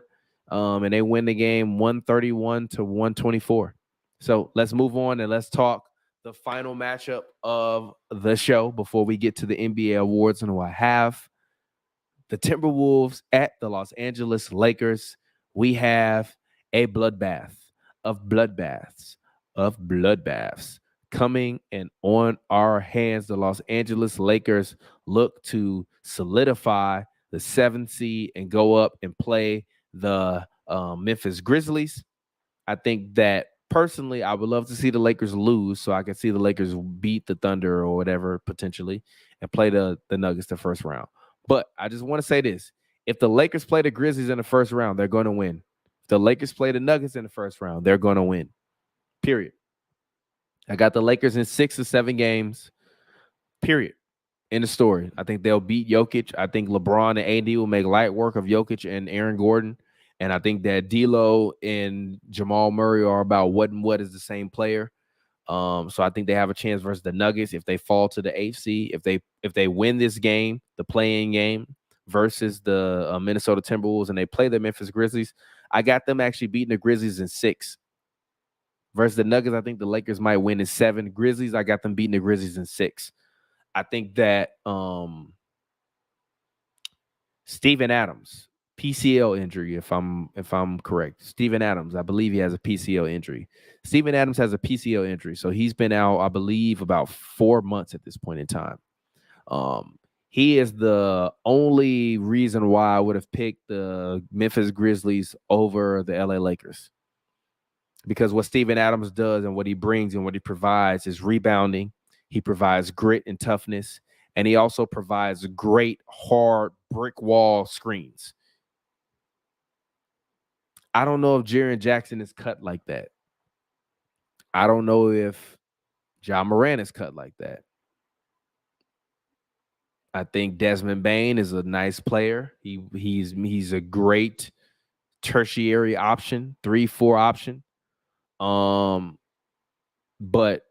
and they win the game 131-124. So let's move on and let's talk the final matchup of the show before we get to the NBA awards. And I have the Timberwolves at the Los Angeles Lakers. We have a bloodbath of bloodbaths coming and on our hands. The Los Angeles Lakers look to solidify the 7th seed and go up and play the Memphis Grizzlies. I think that personally, I would love to see the Lakers lose so I can see the Lakers beat the Thunder or whatever potentially and play the Nuggets the first round. But I just want to say this. If the Lakers play the Grizzlies in the first round, they're going to win. If the Lakers play the Nuggets in the first round, they're going to win. Period. I got the Lakers in 6 or 7 games. Period. In the story. I think they'll beat Jokic. I think LeBron and AD will make light work of Jokic and Aaron Gordon. And I think that D'Lo and Jamal Murray are about what is the same player. So I think they have a chance versus the Nuggets if they fall to the 8th seed. If they win this game, the play-in game versus the Minnesota Timberwolves, and they play the Memphis Grizzlies, I got them actually beating the Grizzlies in 6. Versus the Nuggets, I think the Lakers might win in 7. Grizzlies, I got them beating the Grizzlies in 6. I think that Steven Adams, PCL injury, if I'm correct. Steven Adams, I believe he has a PCL injury. Steven Adams has a PCL injury, so he's been out, I believe, about 4 months at this point in time. He is the only reason why I would have picked the Memphis Grizzlies over the LA Lakers. Because what Steven Adams does and what he brings and what he provides is rebounding. He provides grit and toughness, and he also provides great, hard brick wall screens. I don't know if Jaren Jackson is cut like that. I don't know if Ja Morant is cut like that. I think Desmond Bane is a nice player. He's a great tertiary option, 3-4 option. But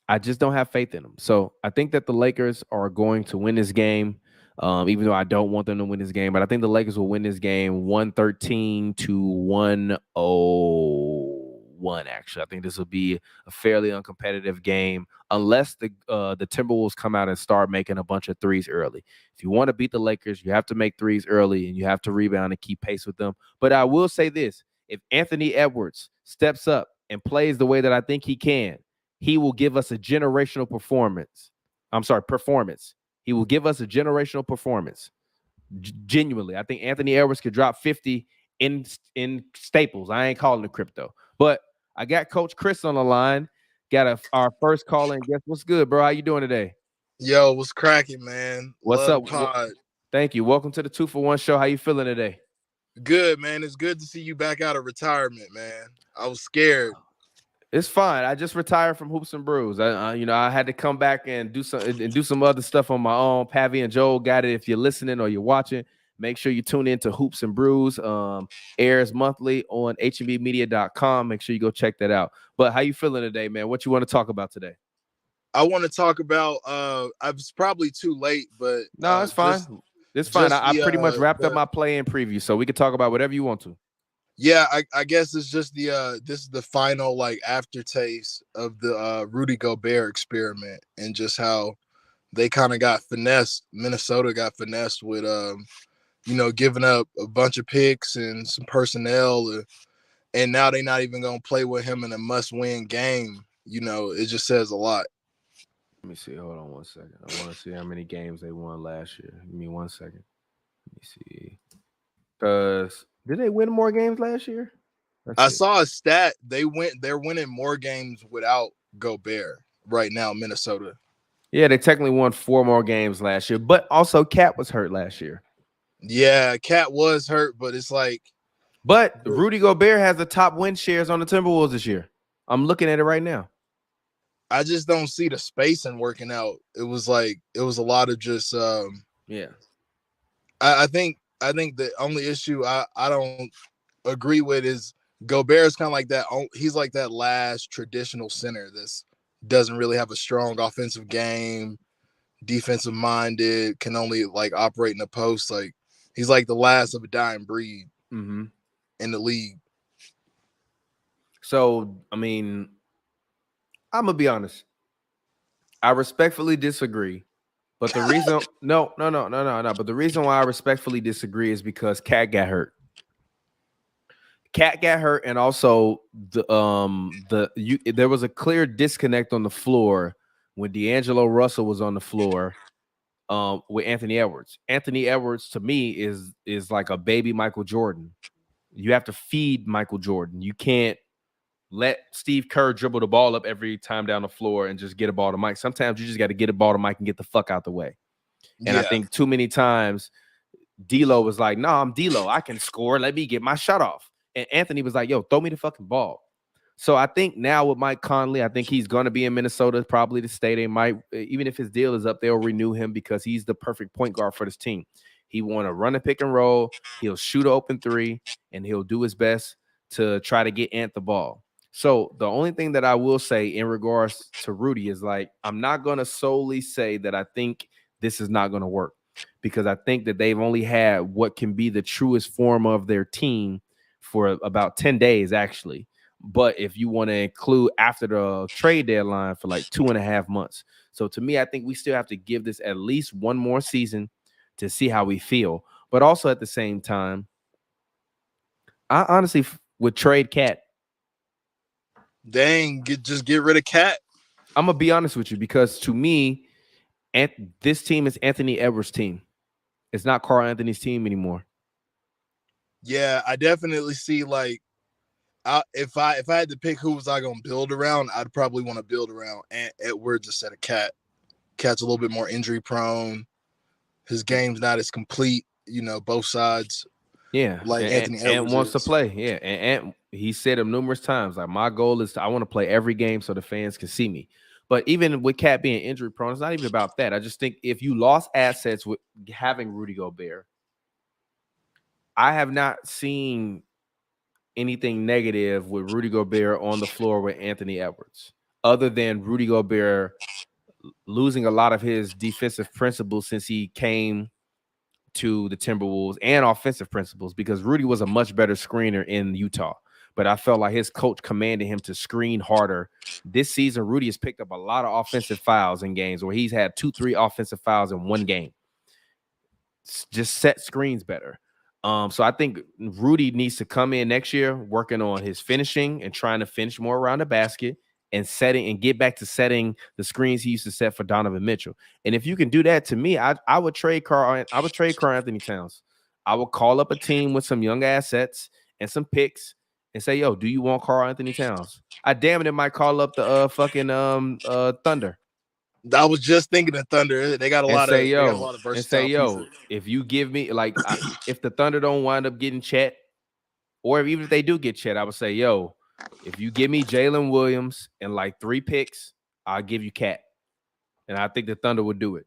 I just don't have faith in them. So I think that the Lakers are going to win this game, even though I don't want them to win this game. But I think the Lakers will win this game 113-101, actually. I think this will be a fairly uncompetitive game unless the Timberwolves come out and start making a bunch of threes early. If you want to beat the Lakers, you have to make threes early, and you have to rebound and keep pace with them. But I will say this. If Anthony Edwards steps up and plays the way that I think he can, he will give us a generational performance. He will give us a generational performance. Genuinely. I think Anthony Edwards could drop 50 in Staples. I ain't calling it crypto, but I got Coach Chris on the line. Got our first caller, and guess what's good, bro? How you doing today? Yo, what's cracking, man? What's Love up? the pod. Thank you. Welcome to the 2-for-1 show. How you feeling today? Good, man. It's good to see you back out of retirement, man. I was scared. It's fine. I just retired from Hoops and Brews. I had to come back and do some other stuff on my own. Pavi and Joel got it. If you're listening or you're watching, make sure you tune in to Hoops and Brews. Airs monthly on HNBmedia.com. Make sure you go check that out. But how you feeling today, man? What you want to talk about today? I want to talk about I was probably too late, but no, it's fine. It's fine. I pretty much wrapped up my play-in preview, so we can talk about whatever you want to. Yeah, I guess it's just this is the final like aftertaste of the Rudy Gobert experiment and just how they kind of got finessed. Minnesota got finessed with giving up a bunch of picks and some personnel, and now they're not even gonna play with him in a must-win game. It just says a lot. Let me see. Hold on 1 second. I want to see how many games they won last year. Give me 1 second. Let me see. Because did they win more games last year? I saw a stat. They're winning more games without Gobert right now, Minnesota. Yeah, they technically won 4 more games last year, but also Cat was hurt last year. Yeah, Cat was hurt, but it's like. But Rudy Gobert has the top win shares on the Timberwolves this year. I'm looking at it right now. I just don't see the spacing working out. It was a lot of just yeah. I think the only issue I don't agree with is Gobert is kind of like that. He's like that last traditional center that doesn't really have a strong offensive game, defensive minded, can only like operate in the post. Like he's like the last of a dying breed in the league. So I mean, I'm gonna be honest. I respectfully disagree, but the reason no. But the reason why I respectfully disagree is because Cat got hurt. Cat got hurt, and also there was a clear disconnect on the floor when D'Angelo Russell was on the floor with Anthony Edwards. Anthony Edwards to me is like a baby Michael Jordan. You have to feed Michael Jordan. You can't let Steve Kerr dribble the ball up every time down the floor and just get a ball to Mike. Sometimes you just got to get a ball to Mike and get the fuck out the way. And I think too many times D'Lo was like, no, I'm D'Lo. I can score. Let me get my shot off. And Anthony was like, yo, throw me the fucking ball. So I think now with Mike Conley, I think he's going to be in Minnesota probably to stay. They might, even if his deal is up, they'll renew him because he's the perfect point guard for this team. He want to run a pick and roll. He'll shoot an open three, and he'll do his best to try to get Ant the ball. So the only thing that I will say in regards to Rudy is like, I'm not going to solely say that I think this is not going to work because I think that they've only had what can be the truest form of their team for about 10 days, actually. But if you want to include after the trade deadline for like 2.5 months. So to me, I think we still have to give this at least one more season to see how we feel. But also at the same time, I honestly would trade Cat. Dang, just get rid of Cat. I'm going to be honest with you because to me, this team is Anthony Edwards' team. It's not Carl Anthony's team anymore. Yeah, I definitely see like if I had to pick who was I gonna build around, I'd probably want to build around Edwards instead of Cat. Cat's a little bit more injury prone. His game's not as complete, both sides. Yeah, like Anthony Edwards wants to play. Yeah, and he said it numerous times. Like my goal is I want to play every game so the fans can see me. But even with Cat being injury prone, it's not even about that. I just think if you lost assets with having Rudy Gobert, I have not seen anything negative with Rudy Gobert on the floor with Anthony Edwards, other than Rudy Gobert losing a lot of his defensive principles since he came to the Timberwolves and offensive principles because Rudy was a much better screener in Utah. But I felt like his coach commanded him to screen harder. This season, Rudy has picked up a lot of offensive fouls in games where he's had 2-3 offensive fouls in one game. Just set screens better. So I think Rudy needs to come in next year working on his finishing and trying to finish more around the basket and setting and get back to setting the screens he used to set for Donovan Mitchell. And if you can do that, to me, I would trade Carl. I would trade Carl Anthony Towns. I would call up a team with some young assets and some picks and say, yo, do you want Karl Anthony Towns? I damn it might call up the fucking Thunder. I was just thinking of Thunder. They got a lot of versatile pieces. If you give me if the Thunder don't wind up getting Chet, or even if they do get Chet, I would say, yo, if you give me Jalen Williams and like 3 picks, I'll give you Cat. And I think the Thunder would do it.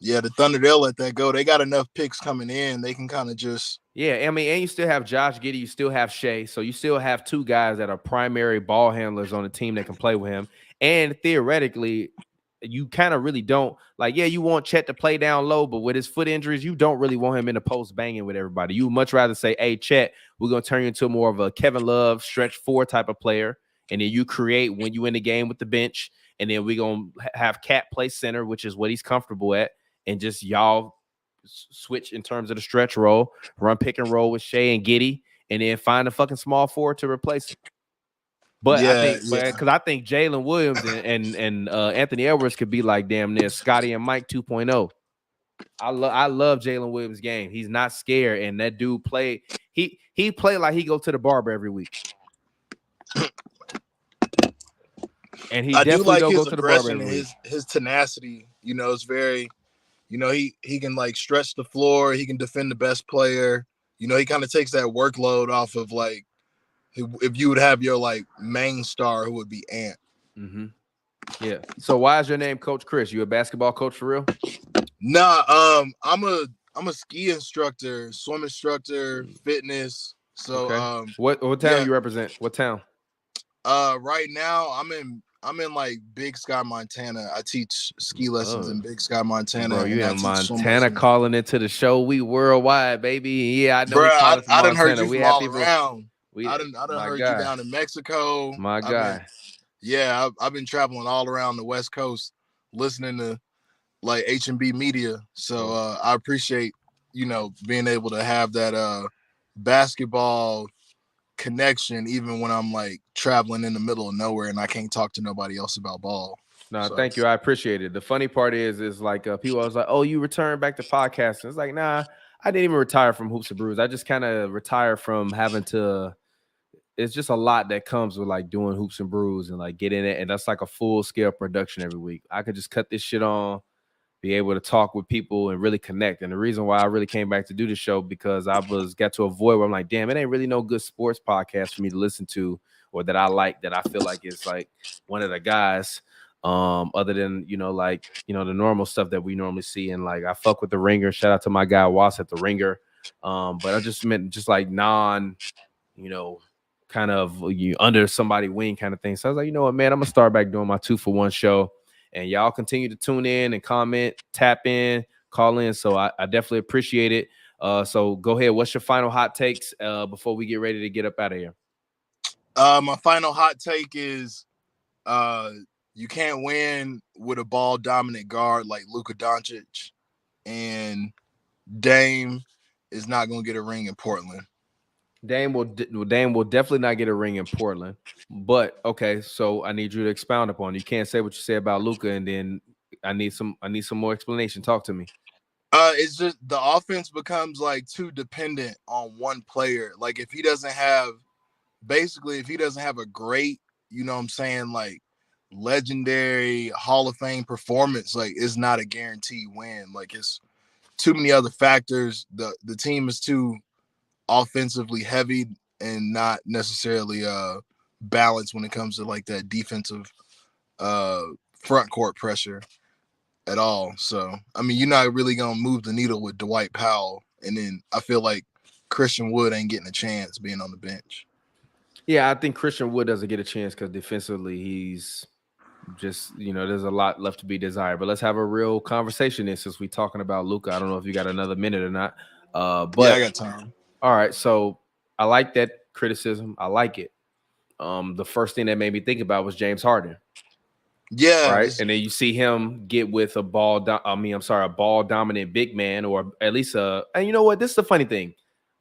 Yeah, the Thunder, they'll let that go. They got enough picks coming in. They can kind of just. Yeah, I mean, and you still have Josh Giddey. You still have Shea. So you still have 2 guys that are primary ball handlers on the team that can play with him. And theoretically, you kind of really don't. Like, yeah, you want Chet to play down low, but with his foot injuries, you don't really want him in the post banging with everybody. You would much rather say, hey, Chet, we're going to turn you into more of a Kevin Love stretch 4 type of player. And then you create when you in the game with the bench. And then we're going to have Cat play center, which is what he's comfortable at. And just y'all switch in terms of the stretch roll, run pick and roll with Shea and Giddey, and then find a fucking small forward to replace him. But I think Jalen Williams and Anthony Edwards could be like damn near Scotty and Mike 2.0. I love Jalen Williams' game. He's not scared, and that dude play. He play like he go to the barber every week. And he definitely don't go to the barber every week. His tenacity, is very. He can like stretch the floor. He can defend the best player. He kind of takes that workload off of like if you would have your like main star who would be Ant. Mm-hmm. Yeah. So why is your name Coach Chris? You a basketball coach for real? Nah. I'm a ski instructor, swim instructor, fitness. So okay. What town you represent? What town? Right now I'm in like Big Sky, Montana. I teach ski lessons in Big Sky, Montana. Bro, you in Montana calling into the show. We worldwide, baby. Yeah, I know. Bro, I done heard you from all around. I done heard you down in Mexico. My guy. I've been traveling all around the West Coast listening to like HNB Media. So I appreciate, being able to have that basketball connection even when I'm like traveling in the middle of nowhere and I can't talk to nobody else about ball. No, thank you. I appreciate it. The funny part is like people was like, oh, you returned back to podcasting. It's like, nah, I didn't even retire from Hoops and Brews. I just kind of retired from having to. It's just a lot that comes with like doing Hoops and Brews and like getting it. And that's like a full scale production every week. I could just cut this shit on, be able to talk with people and really connect. And the reason why I really came back to do the show because I got to avoid where I'm like, damn, it ain't really no good sports podcast for me to listen to or that I like, that I feel like it's like one of the guys other than, the normal stuff that we normally see. And like, I fuck with the Ringer. Shout out to my guy Was at the Ringer. But I just meant just like kind of under somebody wing kind of thing. So I was like, you know what, man, I'm gonna start back doing my 2-for-1 show. And y'all continue to tune in and comment, tap in, call in. So I definitely appreciate it. So go ahead. What's your final hot takes before we get ready to get up out of here? My final hot take is you can't win with a ball dominant guard like Luka Doncic, and Dame is not going to get a ring in Portland. Dame will definitely not get a ring in Portland. But okay, so I need you to expound upon. You can't say what you say about Luka, and then I need some more explanation. Talk to me. It's just the offense becomes like too dependent on one player. Like if he doesn't have a great, like legendary Hall of Fame performance, like it's not a guaranteed win. Like it's too many other factors. The team is too offensively heavy and not necessarily balanced when it comes to like that defensive front court pressure at all. So I mean, you're not really gonna move the needle with Dwight Powell, and then I feel like Christian Wood ain't getting a chance being on the bench. Yeah, I think Christian Wood doesn't get a chance because defensively he's just, there's a lot left to be desired. But let's have a real conversation then, since we're talking about Luka. I don't know if you got another minute or not. But yeah, I got time. All right, so I like that criticism. I like it. The first thing that made me think about was James Harden. Yeah. Right. And then you see him get with a ball dominant big man, or at least and you know what? This is the funny thing.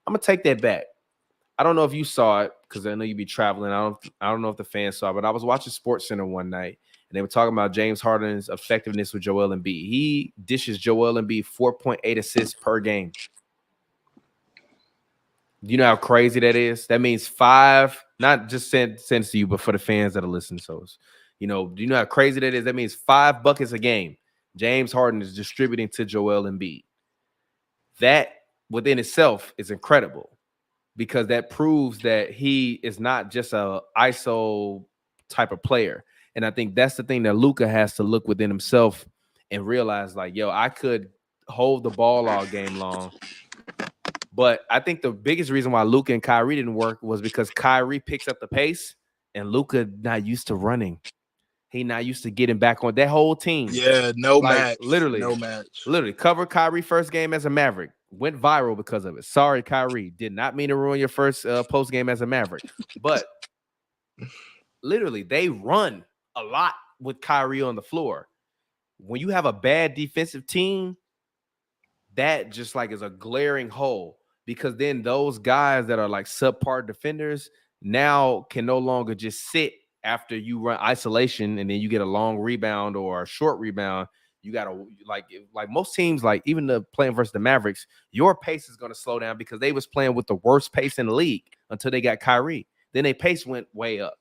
I'm gonna take that back. I don't know if you saw it because I know you be traveling. I don't know if the fans saw it, but I was watching SportsCenter one night and they were talking about James Harden's effectiveness with Joel Embiid. He dishes Joel Embiid 4.8 assists per game. You know how crazy that is? That means 5, not just sent to you, but for the fans that are listening. So, do you know how crazy that is? That means 5 buckets a game James Harden is distributing to Joel Embiid. That within itself is incredible because that proves that he is not just a ISO type of player. And I think that's the thing that Luka has to look within himself and realize, like, yo, I could hold the ball all game long. But I think the biggest reason why Luka and Kyrie didn't work was because Kyrie picks up the pace and Luka not used to running. He not used to getting back on that whole team. Yeah, no match. Literally, no match. Literally, covered Kyrie first game as a Maverick. Went viral because of it. Sorry, Kyrie. Did not mean to ruin your first post game as a Maverick. But literally, they run a lot with Kyrie on the floor. When you have a bad defensive team, that just like is a glaring hole because then those guys that are like subpar defenders now can no longer just sit after you run isolation and then you get a long rebound or a short rebound. You got to like most teams, like even the playing versus the Mavericks, your pace is going to slow down because they was playing with the worst pace in the league until they got Kyrie. Then their pace went way up.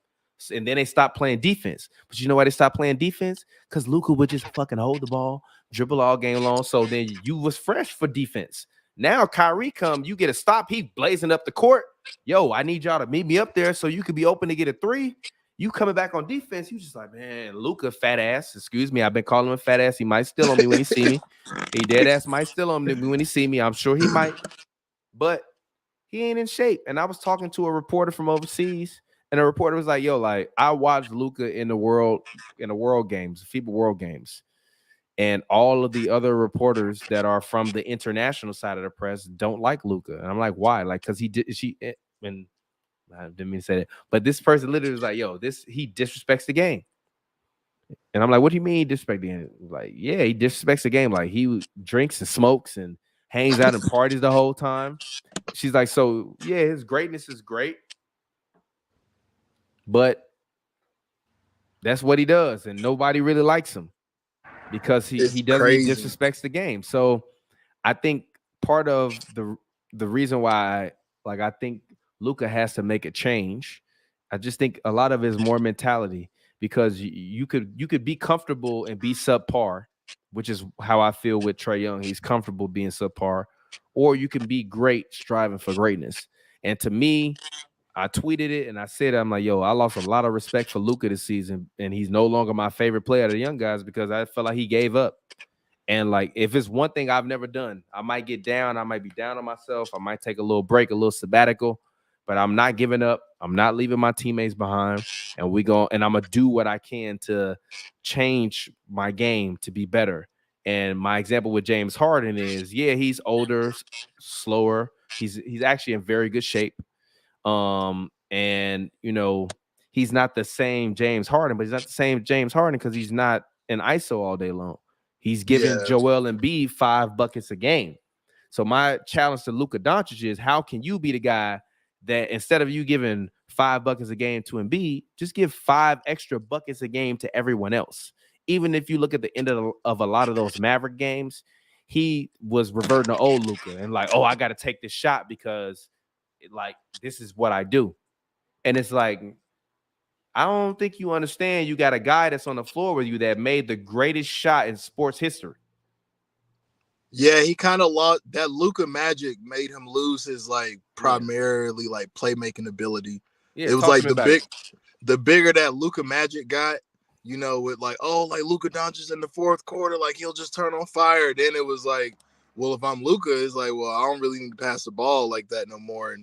And then they stopped playing defense. But you know why they stopped playing defense? Because Luka would just fucking hold the ball, dribble all game long. So then you was fresh for defense. Now Kyrie come, you get a stop. He blazing up the court. Yo, I need y'all to meet me up there so you could be open to get a 3. You coming back on defense, you just like, man, Luka, fat ass. Excuse me, I've been calling him a fat ass. He might steal on me when he see me. He dead ass might steal on me when he see me. I'm sure he might. But he ain't in shape. And I was talking to a reporter from overseas. And the reporter was like, yo, like, I watched Luka in the world games, FIBA World Games. And all of the other reporters that are from the international side of the press don't like Luka. And I'm like, why? Like, because and I didn't mean to say that. But this person literally was like, yo, he disrespects the game. And I'm like, what do you mean he disrespects the game? Like, yeah, he disrespects the game. Like, he drinks and smokes and hangs out and parties the whole time. She's like, so, yeah, his greatness is great. But that's what he does, and nobody really likes him because he disrespects the game. So I think part of the reason why, like, I think Luka has to make a change. I just think a lot of it is more mentality because you could be comfortable and be subpar, which is how I feel with Trae Young. He's comfortable being subpar, or you can be great striving for greatness. And to me, I tweeted it and I said, I'm like, yo, I lost a lot of respect for Luka this season, and he's no longer my favorite player of the young guys because I felt like he gave up. And like, if it's one thing I've never done, I might get down. I might be down on myself. I might take a little break, a little sabbatical, but I'm not giving up. I'm not leaving my teammates behind. And I'm going to do what I can to change my game to be better. And my example with James Harden is, yeah, he's older, slower. He's actually in very good shape. And he's not the same James Harden, but he's not the same James Harden because he's not an ISO all day long. He's giving Joel Embiid 5 buckets a game. So my challenge to Luka Doncic is, how can you be the guy that instead of you giving 5 buckets a game to Embiid, just give 5 extra buckets a game to everyone else? Even if you look at the end of a lot of those Maverick games, he was reverting to old Luka and like, oh, I got to take this shot because like this is what I do. And it's like, I don't think you understand. You got a guy that's on the floor with you that made the greatest shot in sports history. Yeah, he kind of lost that. Luka magic made him lose his like primarily like playmaking ability. Yeah, it was like the bigger that Luka magic got, with like, oh, like Luka Doncic in the fourth quarter, like he'll just turn on fire. Then it was like, well, if I'm Luka, it's like, well, I don't really need to pass the ball like that no more.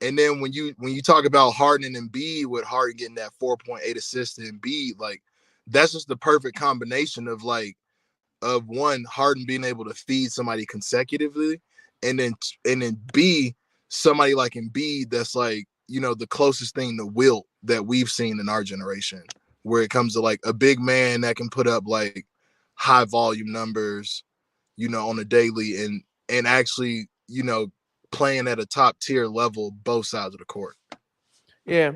And then when you talk about Harden and Embiid, with Harden getting that 4.8 assists to Embiid, like that's just the perfect combination of like one, Harden being able to feed somebody consecutively, and then B, somebody like Embiid that's like, the closest thing to Wilt that we've seen in our generation, where it comes to like a big man that can put up like high volume numbers, on a daily and actually, playing at a top tier level, both sides of the court. Yeah,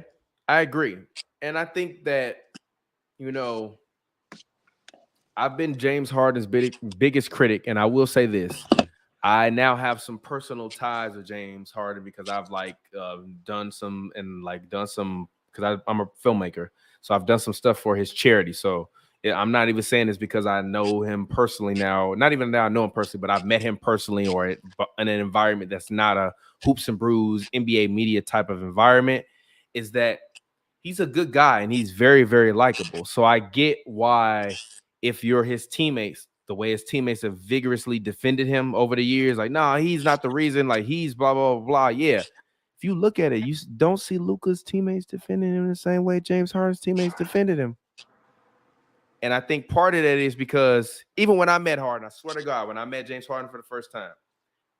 I agree. And I think that, I've been James Harden's biggest critic, and I will say this. I now have some personal ties with James Harden because I've done some because I'm a filmmaker, so I've done some stuff for his charity. So I'm not even saying this because I know him personally now. Not even that I know him personally, but I've met him personally or in an environment that's not a hoops and brews NBA media type of environment. Is that he's a good guy and he's very, very likable. So I get why, if you're his teammates, the way his teammates have vigorously defended him over the years, like, nah, he's not the reason, like he's blah, blah, blah, blah. Yeah. If you look at it, you don't see Luka's teammates defending him the same way James Harden's teammates defended him. And I think part of that is because even when I met Harden, I swear to God, when I met James Harden for the first time,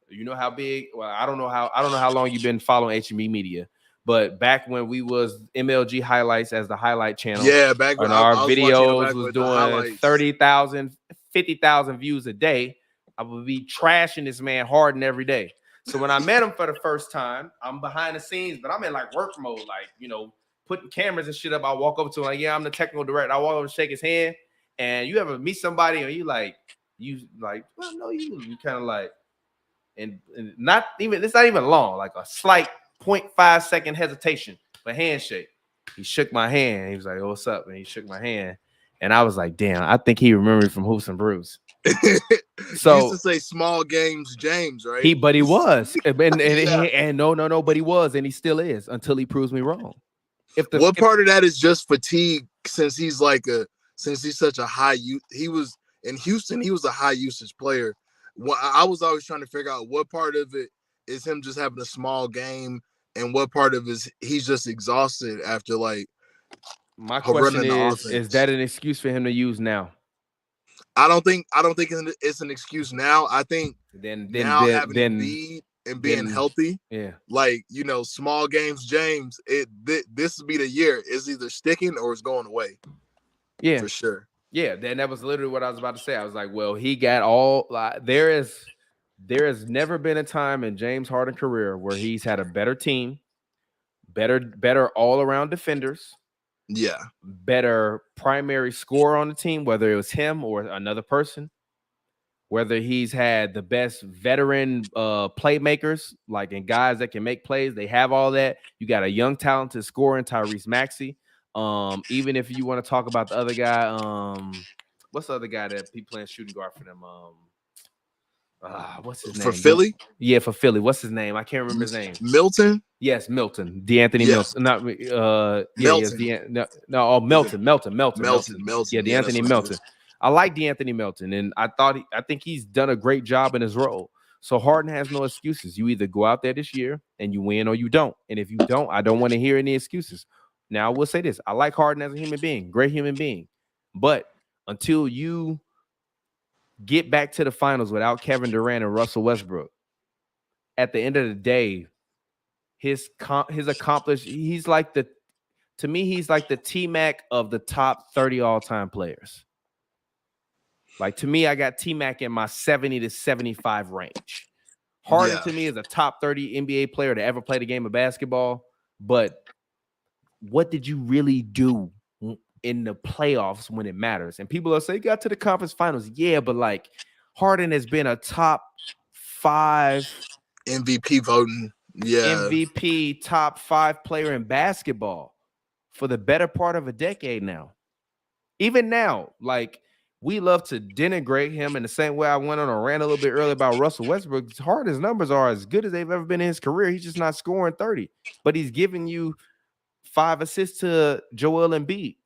you know how big, well, I don't know how long you've been following HNB Media. But back when we was MLG highlights as the highlight channel, yeah, back when our I videos was doing 30,000, 50,000 views a day, I would be trashing this man Harden every day. So when I met him for the first time, I'm behind the scenes, but I'm in like work mode, like, you know, putting cameras and shit up. I walk over to him like, yeah, I'm the technical director. I walk over to shake his hand, and you ever meet somebody and you like, well, no, you kind of like, and not even, it's not even long, like a slight 0.5 second hesitation, but handshake. He shook my hand. He was like, oh, what's up? And he shook my hand. And I was like, damn, I think he remembered from Hoops and Brews. So used to say small games James, right? But he was. But he was, and he still is until he proves me wrong. What part of that is just fatigue since he's such a high he was in Houston, he was a high usage player. I was always trying to figure out what part of it is him just having a small game, and what part of it is he's just exhausted after like. My question is that an excuse for him to use now? I don't think it's an excuse now. I think having Embiid and being healthy, yeah, like, you know, small games James, this would be the year. It's either sticking or it's going away. Yeah, for sure. Yeah, then that was literally what I was about to say. I was like, well, he got all there has never been a time in James Harden's career where he's had a better team, better all-around defenders, yeah, better primary scorer on the team, whether it was him or another person, whether he's had the best veteran playmakers, like, and guys that can make plays. They have all that. You got a young, talented scorer in Tyrese Maxey. Even if you want to talk about the other guy, what's the other guy that he playing shooting guard for them? What's his name? For Philly? Yeah, for Philly. What's his name? I can't remember his name. Milton? Yes, Milton. DeAnthony Milton. Not Milton. Melton. Melton. Yeah, DeAnthony Melton. I like DeAnthony Melton, and I think he's done a great job in his role. So Harden has no excuses. You either go out there this year and you win, or you don't. And if you don't, I don't want to hear any excuses. Now, I will say this. I like Harden as a human being, great human being. But until you get back to the finals without Kevin Durant and Russell Westbrook, at the end of the day, his accomplished, he's like the T-Mac of the top 30 all-time players. Like, to me, I got T-Mac in my 70 to 75 range. Harden to me is a top 30 NBA player to ever play the game of basketball. But what did you really do in the playoffs when it matters? And people will say, got to the conference finals. Yeah, but like, Harden has been a top 5 MVP voting. Yeah. MVP top 5 player in basketball for the better part of a decade now. Even now, like, we love to denigrate him in the same way I went on a rant a little bit earlier about Russell Westbrook. Harden's numbers are as good as they've ever been in his career. He's just not scoring 30, but he's giving you 5 assists to Joel Embiid.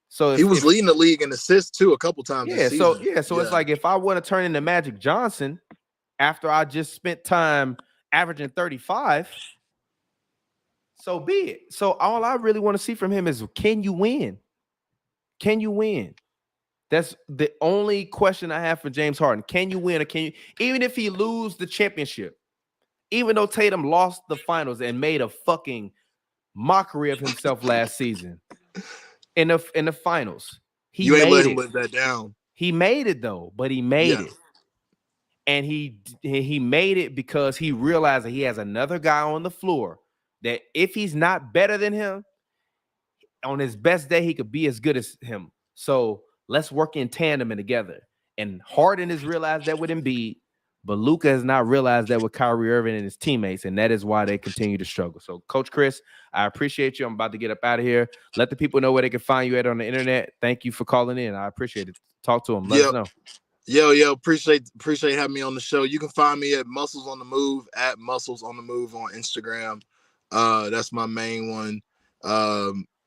So he was leading the league in assists too a couple times. Yeah, so it's like, if I want to turn into Magic Johnson after I just spent time averaging 35, so be it. So all I really want to see from him is, can you win? Can you win? That's the only question I have for James Harden. Can you win, or can you, even if he lose the championship, even though Tatum lost the finals and made a fucking mockery of himself last season in the finals, you ain't let him live that down. He made it though, but he made it, and he made it because he realized that he has another guy on the floor that if he's not better than him, on his best day he could be as good as him. So let's work in tandem and together. And Harden has realized that with Embiid. But Luka has not realized that with Kyrie Irving and his teammates, and that is why they continue to struggle. So, Coach Chris, I appreciate you. I'm about to get up out of here. Let the people know where they can find you at on the internet. Thank you for calling in. I appreciate it. Talk to them. Let us know. Yo, appreciate having me on the show. You can find me at Muscles on the Move, at Muscles on the Move on Instagram. That's my main one.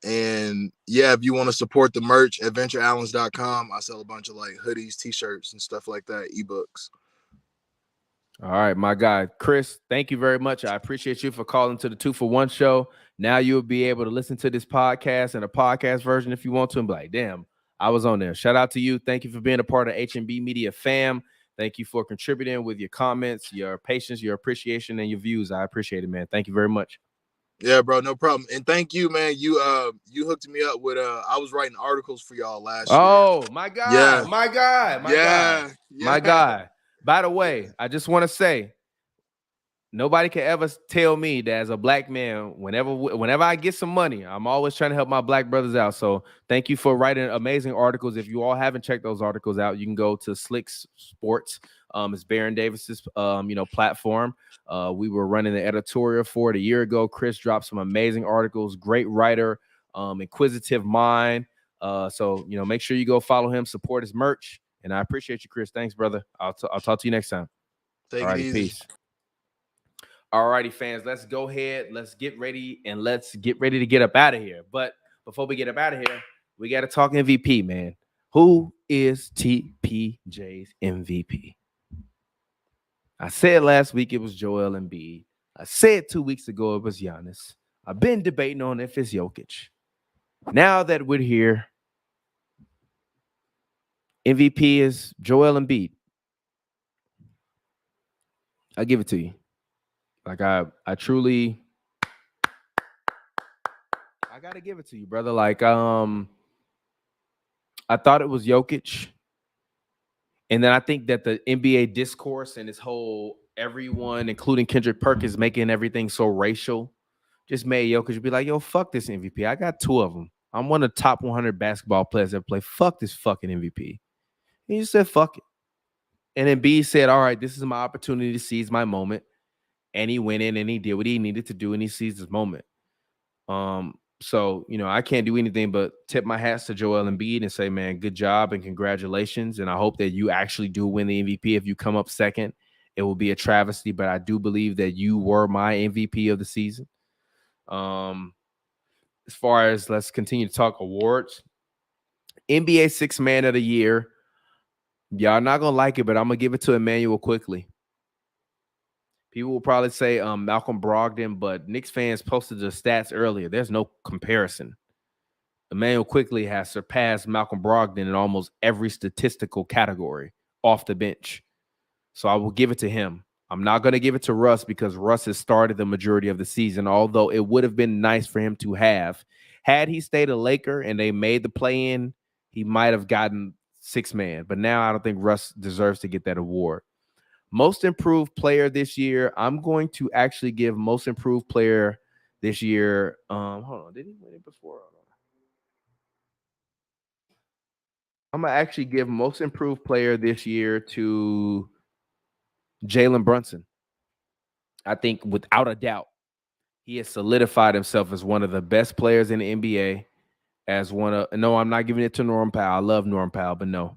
And yeah, if you want to support the merch, adventureallens.com. I sell a bunch of like hoodies, t-shirts, and stuff like that, ebooks. All right, my guy, Chris, thank you very much. I appreciate you for calling to the 2-for-1 show. Now you'll be able to listen to this podcast and a podcast version if you want to and be like, damn, I was on there. Shout out to you. Thank you for being a part of HNB Media fam. Thank you for contributing with your comments, your patience, your appreciation, and your views. I appreciate it, man. Thank you very much. Yeah, bro, no problem. And thank you, man. You hooked me up with I was writing articles for y'all last year. Oh, my God. Yeah. My God. My God. By the way, I just want to say, nobody can ever tell me that as a black man, whenever I get some money, I'm always trying to help my black brothers out. So thank you for writing amazing articles. If you all haven't checked those articles out, you can go to Slick Sports. It's Baron Davis's platform. We were running the editorial for it a year ago. Chris dropped some amazing articles. Great writer, inquisitive mind. So make sure you go follow him, support his merch. And I appreciate you, Chris. Thanks, brother. I'll talk to you next time. Take it easy. Peace. All righty, fans. Let's go ahead. Let's get ready and let's get ready to get up out of here. But before we get up out of here, we got to talk MVP, man. Who is TPJ's MVP? I said last week it was Joel Embiid. I said 2 weeks ago it was Giannis. I've been debating on if it's Jokic. Now that we're here, MVP is Joel Embiid. I give it to you. Like I truly, I gotta give it to you, brother. Like I thought it was Jokic, and then I think that the NBA discourse and this whole everyone, including Kendrick Perkins, making everything so racial, just made Jokic be like, "Yo, fuck this MVP. I got 2 of them. I'm one of the top 100 basketball players that play. Fuck this fucking MVP." And he said, "Fuck it." And then B said, "All right, this is my opportunity to seize my moment." And he went in and he did what he needed to do, and he seized his moment. So, I can't do anything but tip my hats to Joel Embiid and say, man, good job and congratulations. And I hope that you actually do win the MVP. If you come up second, it will be a travesty, but I do believe that you were my MVP of the season. As far as let's continue to talk awards, NBA Sixth Man of the Year. Y'all not going to like it, but I'm going to give it to Emmanuel Quickley. People will probably say Malcolm Brogdon, but Knicks fans posted the stats earlier. There's no comparison. Emmanuel Quickley has surpassed Malcolm Brogdon in almost every statistical category off the bench. So I will give it to him. I'm not going to give it to Russ because Russ has started the majority of the season, although it would have been nice for him to have. Had he stayed a Laker and they made the play-in, he might have gotten sixth man. But now I don't think Russ deserves to get that award. Most improved player this year, I'm going to actually give most improved player this year. Hold on, did he win it before? I'm going to actually give most improved player this year to Jalen Brunson. I think without a doubt, he has solidified himself as one of the best players in the NBA. No, I'm not giving it to Norm Powell. I love Norm Powell, but no.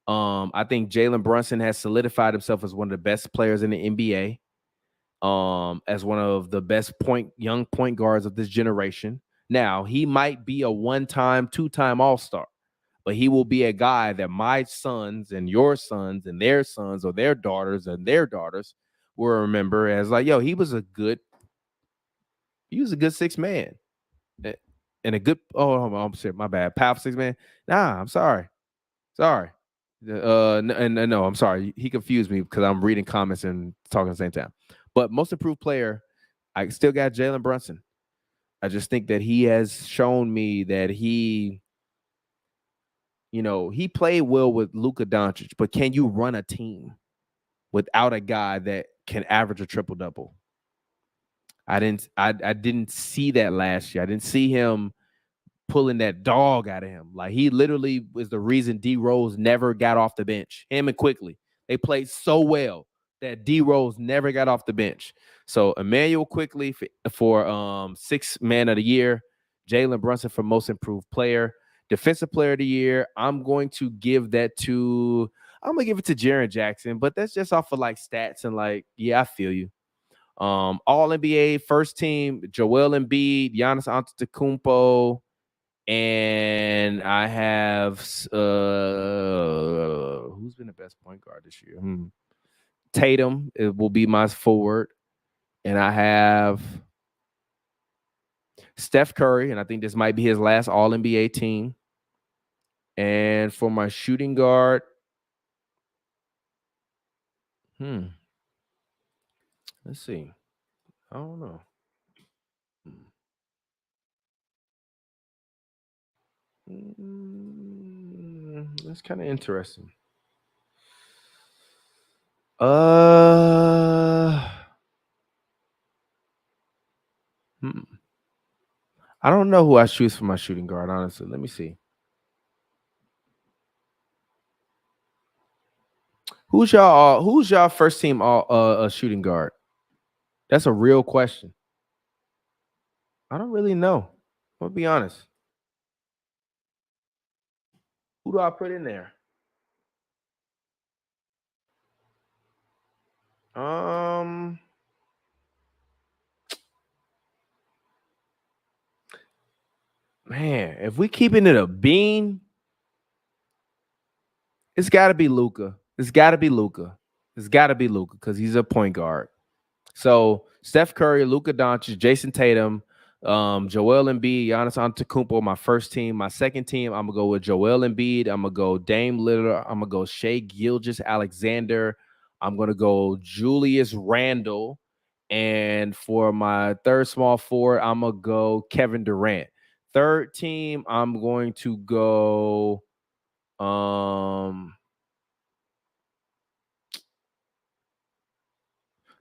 I think Jalen Brunson has solidified himself as one of the best players in the NBA, as one of the best young point guards of this generation. Now, he might be a one-time, two-time All-Star, but he will be a guy that my sons and your sons and their sons or their daughters and their daughters will remember as like, yo, he was a good sixth man. And a good, I'm sorry, my bad. Powerful sixth man. Nah, I'm sorry. No, I'm sorry. He confused me because I'm reading comments and talking at the same time. But most improved player, I still got Jalen Brunson. I just think that he has shown me that he played well with Luka Doncic, but can you run a team without a guy that can average a triple-double? I didn't see that last year. I didn't see him pulling that dog out of him. Like, he literally was the reason D Rose never got off the bench. Him and Quickly. They played so well. that D Rose never got off the bench. So Emmanuel quickly for sixth man of the year, Jalen Brunson for most improved player, defensive player of the year. I'm going to give it to Jaren Jackson, but that's just off of like stats and like, yeah, I feel you. All NBA first team, Joel Embiid, Giannis Antetokounmpo, and I have who's been the best point guard this year? Tatum, it will be my forward. And I have Steph Curry, and I think this might be his last All-NBA team. And for my shooting guard, let's see. I don't know. That's kind of interesting. I don't know who I choose for my shooting guard, honestly. Let me see. Who's y'all first team all shooting guard? That's a real question. I don't really know. I'll be honest. Who do I put in there? Man, if we keeping it a bean, it's got to be Luka. It's got to be Luka because he's a point guard. So Steph Curry, Luka Doncic, Jason Tatum, Joel Embiid, Giannis Antetokounmpo, my first team. My second team, I'm going to go with Joel Embiid. I'm going to go Dame Lillard. I'm going to go Shai Gilgeous-Alexander. I'm going to go Julius Randle. And for my third small forward, I'm going to go Kevin Durant. Third team, I'm going to go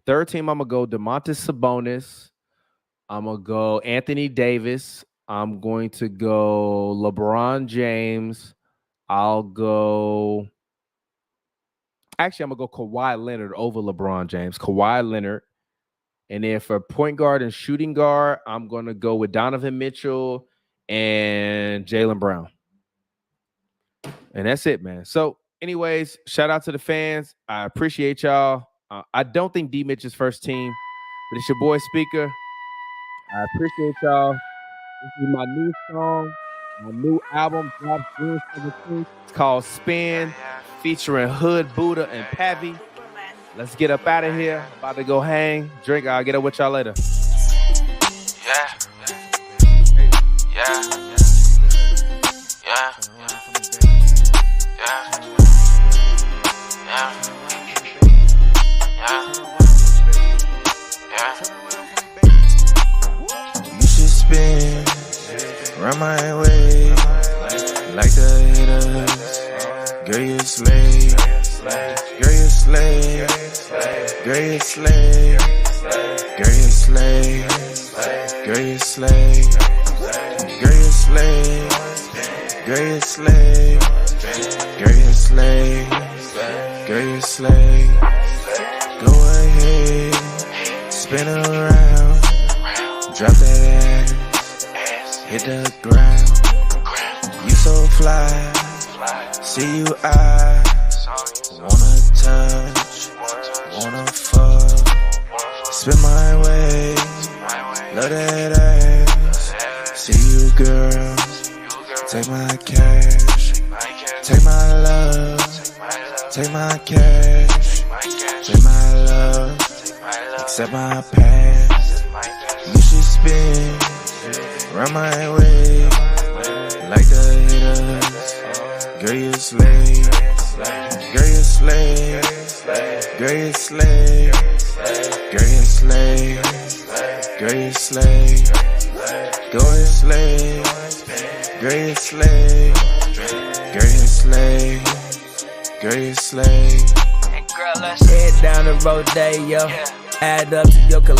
third team, I'm going to go Domantas Sabonis. I'm going to go Anthony Davis. I'm going to go LeBron James. I'm going to go Kawhi Leonard over LeBron James. Kawhi Leonard. And then for point guard and shooting guard, I'm going to go with Donovan Mitchell and Jaylen Brown. And that's it, man. So anyways, shout out to the fans. I appreciate y'all. I don't think D Mitch is first team, but it's your boy Speaker. I appreciate y'all. This is my new song, my new album, drops June 17th. It's called Spin, featuring Hood, Buddha, and Pavi. Let's get up out of here. About to go hang, drink. I'll get up with y'all later. Yeah. Yeah. Yeah. You should spin around my way like the haters. Girl, you slay. Girl, you slay. Girl, you slay. Girl, you slay. Girl, you slay. Girl, you slay. Girl, you slay. Girl, you slay. Girl, you slay. Go ahead, spin around, drop that ass, hit the ground. You so fly, see you I wanna touch, wanna fuck, spin my way, love that ass. See you girl, take my cash, take my love, take my cash, take my love, accept my past. You should spin around my way like the haters. Girl, you slay. Girl, you slay. Girl, you slay. Girl, you slay. Girl, you slay. Go and slay. Girl, you slay. Girl, you slay. Girl, you slay. Head down the road, yo. Add up to your collection.